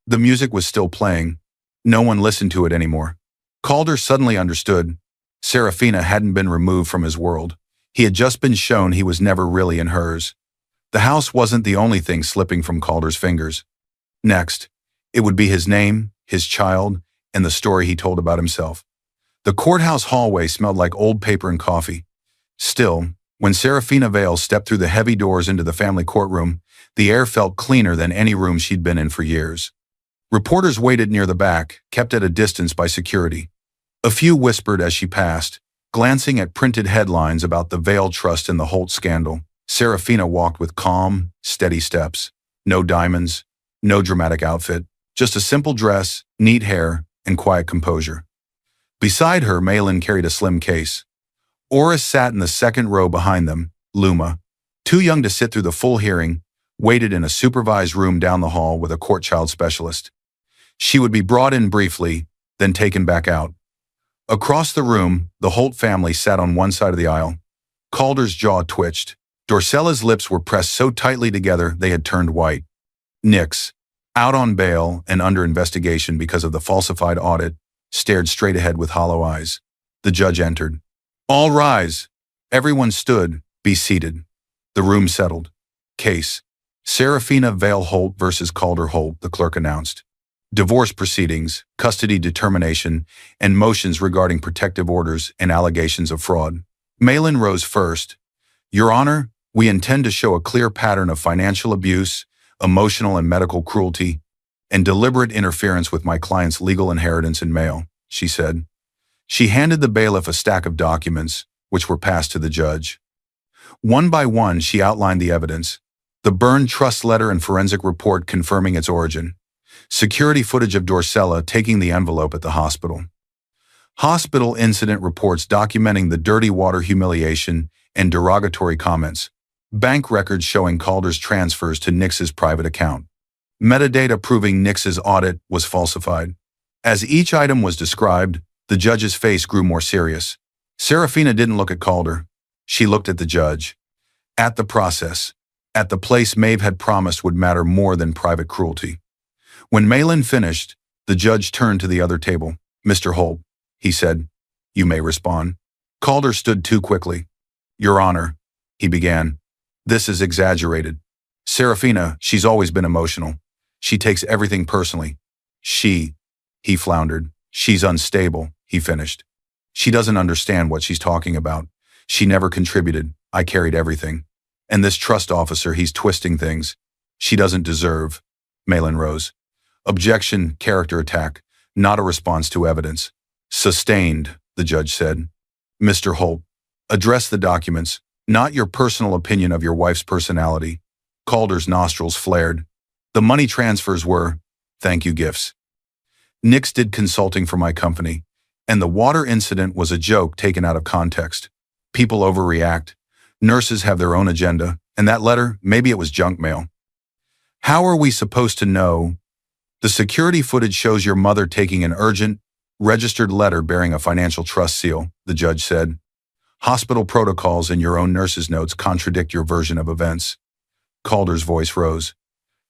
The music was still playing. No one listened to it anymore. Calder suddenly understood. Serafina hadn't been removed from his world. He had just been shown he was never really in hers. The house wasn't the only thing slipping from Calder's fingers. Next, it would be his name, his child, and the story he told about himself. The courthouse hallway smelled like old paper and coffee. Still, when Serafina Vale stepped through the heavy doors into the family courtroom, the air felt cleaner than any room she'd been in for years. Reporters waited near the back, kept at a distance by security. A few whispered as she passed, glancing at printed headlines about the Vale Trust and the Holt scandal. Serafina walked with calm, steady steps. No diamonds, no dramatic outfit, just a simple dress, neat hair, and quiet composure. Beside her, Malin carried a slim case. Oris sat in the second row behind them. Luma, too young to sit through the full hearing, waited in a supervised room down the hall with a court child specialist. She would be brought in briefly, then taken back out. Across the room, the Holt family sat on one side of the aisle. Calder's jaw twitched. Dorcella's lips were pressed so tightly together they had turned white. Nix, out on bail and under investigation because of the falsified audit, stared straight ahead with hollow eyes. The judge entered. "All rise." Everyone stood. "Be seated." The room settled. "Case: Serafina Vale Holt versus Calder Holt," the clerk announced. "Divorce proceedings, custody determination, and motions regarding protective orders and allegations of fraud." Malin rose first. "Your Honor, we intend to show a clear pattern of financial abuse, emotional and medical cruelty, and deliberate interference with my client's legal inheritance and mail," she said. She handed the bailiff a stack of documents, which were passed to the judge. One by one, she outlined the evidence: the burned trust letter and forensic report confirming its origin, security footage of Dorcella taking the envelope at the hospital, hospital incident reports documenting the dirty water humiliation and derogatory comments, bank records showing Calder's transfers to Nix's private account, metadata proving Nix's audit was falsified. As each item was described, the judge's face grew more serious. Serafina didn't look at Calder. She looked at the judge. At the process. At the place Maeve had promised would matter more than private cruelty. When Malin finished, the judge turned to the other table. "Mr. Holt," he said, "you may respond." Calder stood too quickly. "Your Honor," he began, "this is exaggerated. Serafina, she's always been emotional. She takes everything personally. He floundered. "She's unstable," he finished. "She doesn't understand what she's talking about. She never contributed. I carried everything. And this trust officer, he's twisting things. She doesn't deserve." Malin rose. Objection, character attack, not a response to evidence. Sustained, the judge said. Mr. Holt, address the documents, not your personal opinion of your wife's personality. Calder's nostrils flared. The money transfers were, thank you gifts. Nix did consulting for my company, and the water incident was a joke taken out of context. People overreact. Nurses have their own agenda, and that letter, maybe it was junk mail. How are we supposed to know? The security footage shows your mother taking an urgent, registered letter bearing a financial trust seal, the judge said. Hospital protocols and your own nurse's notes contradict your version of events. Calder's voice rose.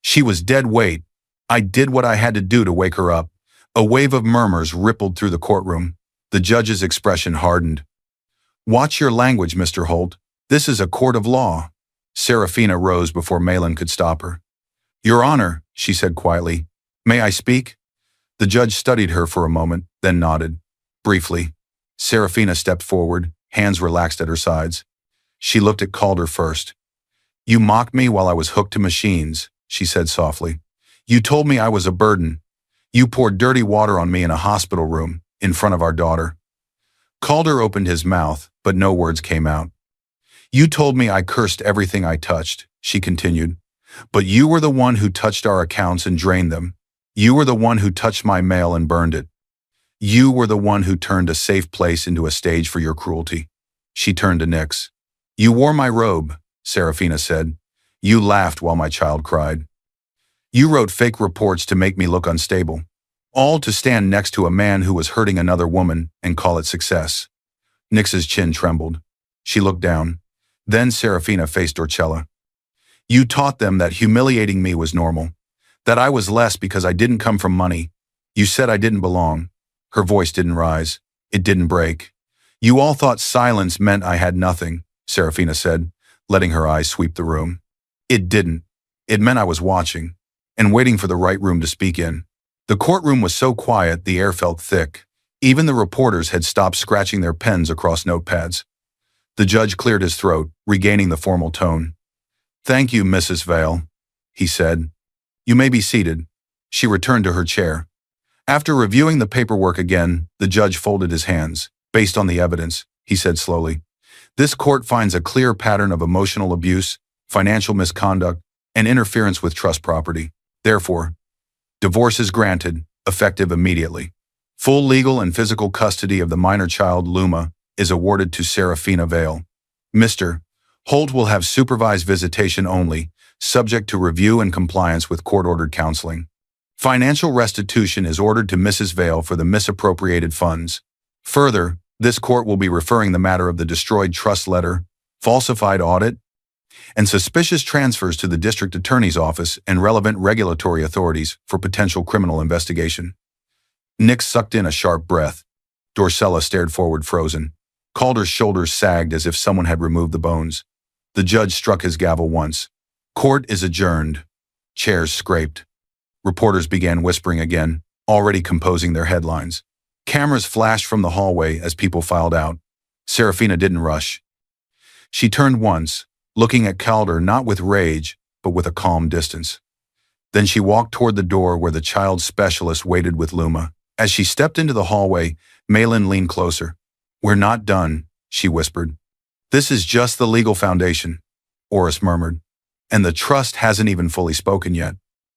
She was dead weight. I did what I had to do to wake her up. A wave of murmurs rippled through the courtroom. The judge's expression hardened. Watch your language, Mr. Holt. This is a court of law. Serafina rose before Malin could stop her. Your Honor, she said quietly. May I speak? The judge studied her for a moment, then nodded. Briefly. Serafina stepped forward, hands relaxed at her sides. She looked at Calder first. You mocked me while I was hooked to machines, she said softly. You told me I was a burden. You poured dirty water on me in a hospital room, in front of our daughter. Calder opened his mouth, but no words came out. You told me I cursed everything I touched, she continued. But you were the one who touched our accounts and drained them. You were the one who touched my mail and burned it. You were the one who turned a safe place into a stage for your cruelty. She turned to Nix. You wore my robe, Serafina said. You laughed while my child cried. You wrote fake reports to make me look unstable, all to stand next to a man who was hurting another woman and call it success. Nix's chin trembled. She looked down. Then Serafina faced Dorcella. You taught them that humiliating me was normal, that I was less because I didn't come from money. You said I didn't belong. Her voice didn't rise. It didn't break. You all thought silence meant I had nothing, Serafina said, letting her eyes sweep the room. It didn't. It meant I was watching, and waiting for the right room to speak in. The courtroom was so quiet the air felt thick. Even the reporters had stopped scratching their pens across notepads. The judge cleared his throat, regaining the formal tone. Thank you, Mrs. Vale, he said. You may be seated. She returned to her chair. After reviewing the paperwork again, the judge folded his hands. Based on the evidence, he said slowly, this court finds a clear pattern of emotional abuse, financial misconduct, and interference with trust property. Therefore, divorce is granted, effective immediately. Full legal and physical custody of the minor child, Luma, is awarded to Serafina Vale. Mr. Holt will have supervised visitation only, subject to review and compliance with court-ordered counseling. Financial restitution is ordered to Mrs. Vale for the misappropriated funds. Further, this court will be referring the matter of the destroyed trust letter, falsified audit, and suspicious transfers to the district attorney's office and relevant regulatory authorities for potential criminal investigation. Nix sucked in a sharp breath. Dorcella stared forward frozen. Calder's shoulders sagged as if someone had removed the bones. The judge struck his gavel once. Court is adjourned. Chairs scraped. Reporters began whispering again, already composing their headlines. Cameras flashed from the hallway as people filed out. Serafina didn't rush. She turned once, looking at Calder not with rage, but with a calm distance. Then she walked toward the door where the child specialist waited with Luma. As she stepped into the hallway, Malin leaned closer. We're not done, she whispered. This is just the legal foundation, Oris murmured. And the trust hasn't even fully spoken yet.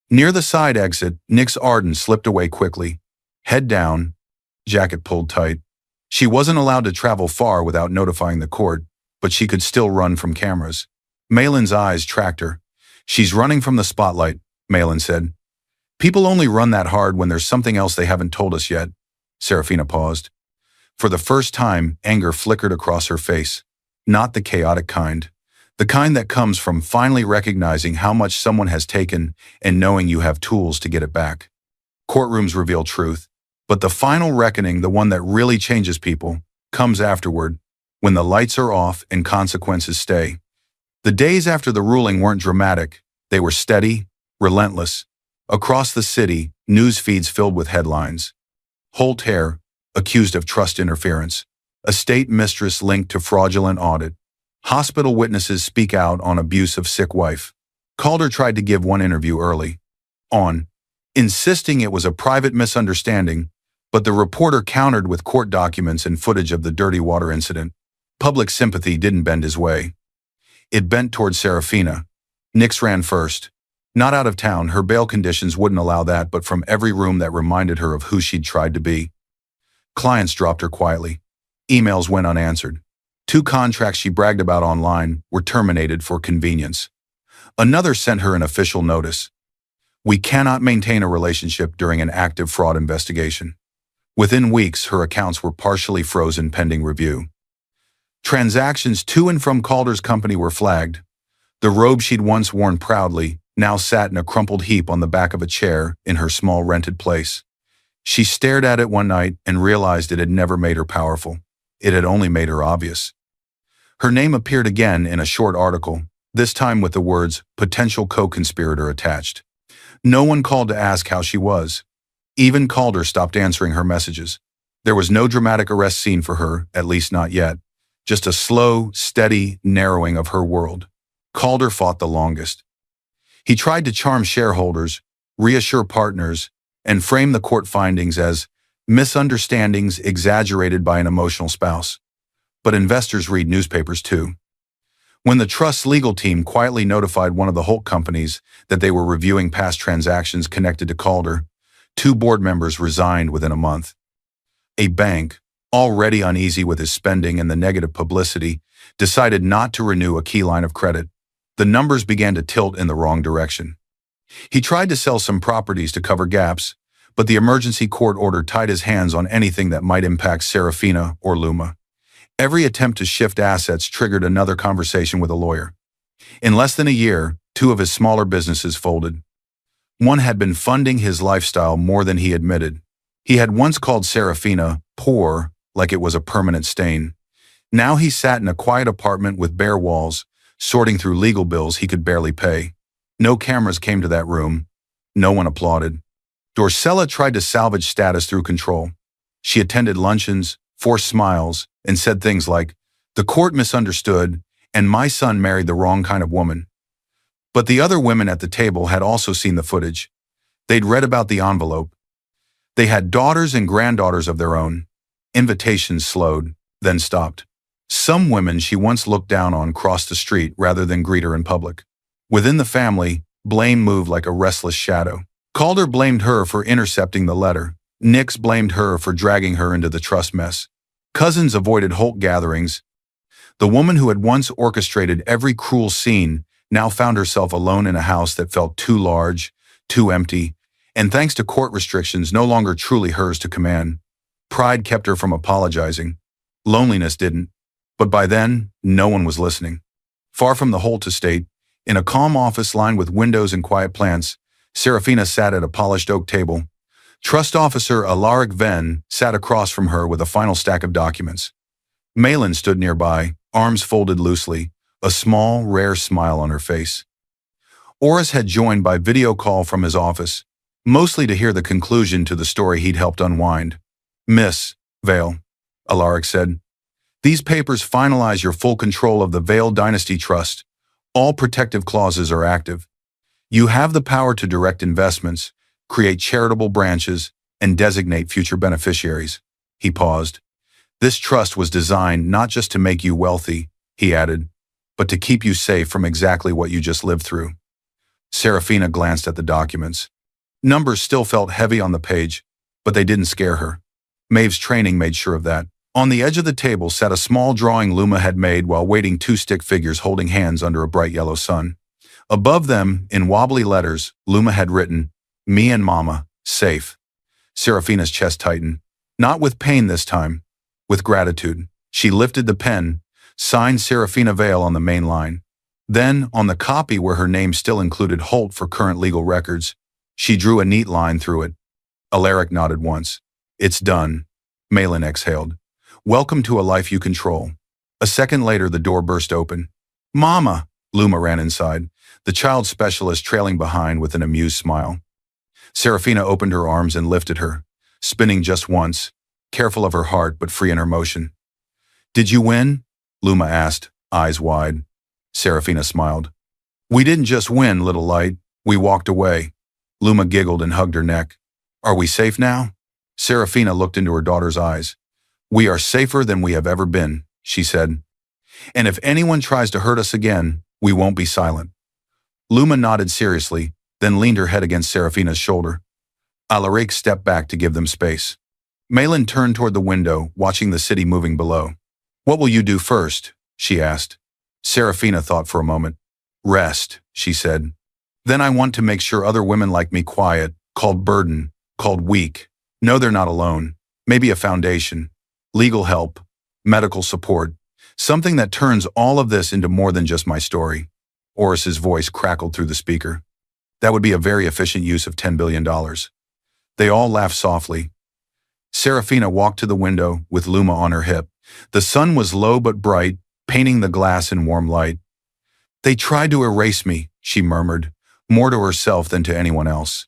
Near the side exit, Nix Arden slipped away quickly. Head down, jacket pulled tight. She wasn't allowed to travel far without notifying the court, but she could still run from cameras. Malin's eyes tracked her. She's running from the spotlight, Malin said. People only run that hard when there's something else they haven't told us yet. Serafina paused. For the first time, anger flickered across her face. Not the chaotic kind. The kind that comes from finally recognizing how much someone has taken and knowing you have tools to get it back. Courtrooms reveal truth, but the final reckoning, the one that really changes people, comes afterward, when the lights are off and consequences stay. The days after the ruling weren't dramatic. They were steady, relentless. Across the city, news feeds filled with headlines. Holt Hare, accused of trust interference. Estate mistress linked to fraudulent audit. Hospital witnesses speak out on abuse of sick wife. Calder tried to give one interview early on. insisting it was a private misunderstanding, but the reporter countered with court documents and footage of the dirty water incident. Public sympathy didn't bend his way. It bent toward Serafina. Nix ran first. Not out of town, her bail conditions wouldn't allow that, but from every room that reminded her of who she'd tried to be. Clients dropped her quietly. Emails went unanswered. 2 contracts she bragged about online were terminated for convenience. Another sent her an official notice. We cannot maintain a relationship during an active fraud investigation. Within weeks, her accounts were partially frozen pending review. Transactions to and from Calder's company were flagged. The robe she'd once worn proudly now sat in a crumpled heap on the back of a chair in her small rented place. She stared at it one night and realized it had never made her powerful. It had only made her obvious. Her name appeared again in a short article, this time with the words "potential co-conspirator" attached. No one called to ask how she was. Even Calder stopped answering her messages. There was no dramatic arrest scene for her, at least not yet. Just a slow, steady narrowing of her world. Calder fought the longest. He tried to charm shareholders, reassure partners, and frame the court findings as misunderstandings exaggerated by an emotional spouse. But investors read newspapers too. When the trust's legal team quietly notified one of the Holt companies that they were reviewing past transactions connected to Calder, 2 board members resigned within a month. A bank, already uneasy with his spending and the negative publicity, decided not to renew a key line of credit. The numbers began to tilt in the wrong direction. He tried to sell some properties to cover gaps, but the emergency court order tied his hands on anything that might impact Serafina or Luma. Every attempt to shift assets triggered another conversation with a lawyer. In less than a year, 2 of his smaller businesses folded. One had been funding his lifestyle more than he admitted. He had once called Serafina poor, like it was a permanent stain. Now he sat in a quiet apartment with bare walls, sorting through legal bills he could barely pay. No cameras came to that room. No one applauded. Dorcella tried to salvage status through control. She attended luncheons, forced smiles, and said things like, "The court misunderstood, and my son married the wrong kind of woman." But the other women at the table had also seen the footage. They'd read about the envelope. They had daughters and granddaughters of their own. Invitations slowed, then stopped. Some women she once looked down on crossed the street rather than greet her in public. Within the family, blame moved like a restless shadow. Calder blamed her for intercepting the letter. Nix blamed her for dragging her into the trust mess. Cousins avoided Holt gatherings. The woman who had once orchestrated every cruel scene now found herself alone in a house that felt too large, too empty, and thanks to court restrictions no longer truly hers to command. Pride kept her from apologizing. Loneliness didn't. But by then, no one was listening. Far from the Holt estate, in a calm office lined with windows and quiet plants, Serafina sat at a polished oak table. Trust officer Alaric Venn sat across from her with a final stack of documents. Malin stood nearby, arms folded loosely, a small, rare smile on her face. Oris had joined by video call from his office, mostly to hear the conclusion to the story he'd helped unwind. "Miss Vale," Alaric said, "these papers finalize your full control of the Vale Dynasty Trust. All protective clauses are active. You have the power to direct investments, create charitable branches, and designate future beneficiaries." He paused. "This trust was designed not just to make you wealthy," he added, "but to keep you safe from exactly what you just lived through." Serafina glanced at the documents. Numbers still felt heavy on the page, but they didn't scare her. Maeve's training made sure of that. On the edge of the table sat a small drawing Luma had made while waiting 2 stick figures holding hands under a bright yellow sun. Above them, in wobbly letters, Luma had written, "Me and Mama, safe." Serafina's chest tightened. Not with pain this time, with gratitude. She lifted the pen, signed Serafina Vale on the main line. Then, on the copy where her name still included Holt for current legal records, she drew a neat line through it. Alaric nodded once. "It's done." Malin exhaled. "Welcome to a life you control." A second later, the door burst open. "Mama!" Luma ran inside, the child specialist trailing behind with an amused smile. Serafina opened her arms and lifted her, spinning just once, careful of her heart but free in her motion. "Did you win?" Luma asked, eyes wide. Serafina smiled. "We didn't just win, little light. We walked away." Luma giggled and hugged her neck. Are we safe now? Serafina looked into her daughter's eyes. We are safer than we have ever been, she said. And if anyone tries to hurt us again, we won't be silent. Luma nodded seriously, then leaned her head against Serafina's shoulder. Alaric stepped back to give them space. Malin turned toward the window, watching the city moving below. What will you do first? She asked. Serafina thought for a moment. Rest, she said. Then I want to make sure other women like me quiet, called burden, called weak. Know they're not alone. Maybe a foundation. Legal help. Medical support. Something that turns all of this into more than just my story. Oris's voice crackled through the speaker. That would be a very efficient use of $10 billion. They all laughed softly. Serafina walked to the window with Luma on her hip. The sun was low but bright, painting the glass in warm light. They tried to erase me, she murmured, more to herself than to anyone else.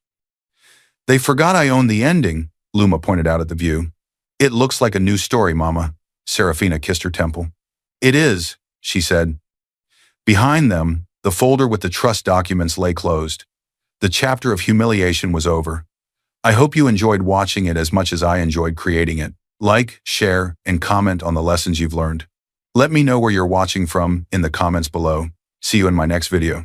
They forgot I owned the ending, Luma pointed out at the view. It looks like a new story, Mama. Serafina kissed her temple. It is, she said. Behind them, the folder with the trust documents lay closed. The chapter of humiliation was over. I hope you enjoyed watching it as much as I enjoyed creating it. Like, share, and comment on the lessons you've learned. Let me know where you're watching from in the comments below. See you in my next video.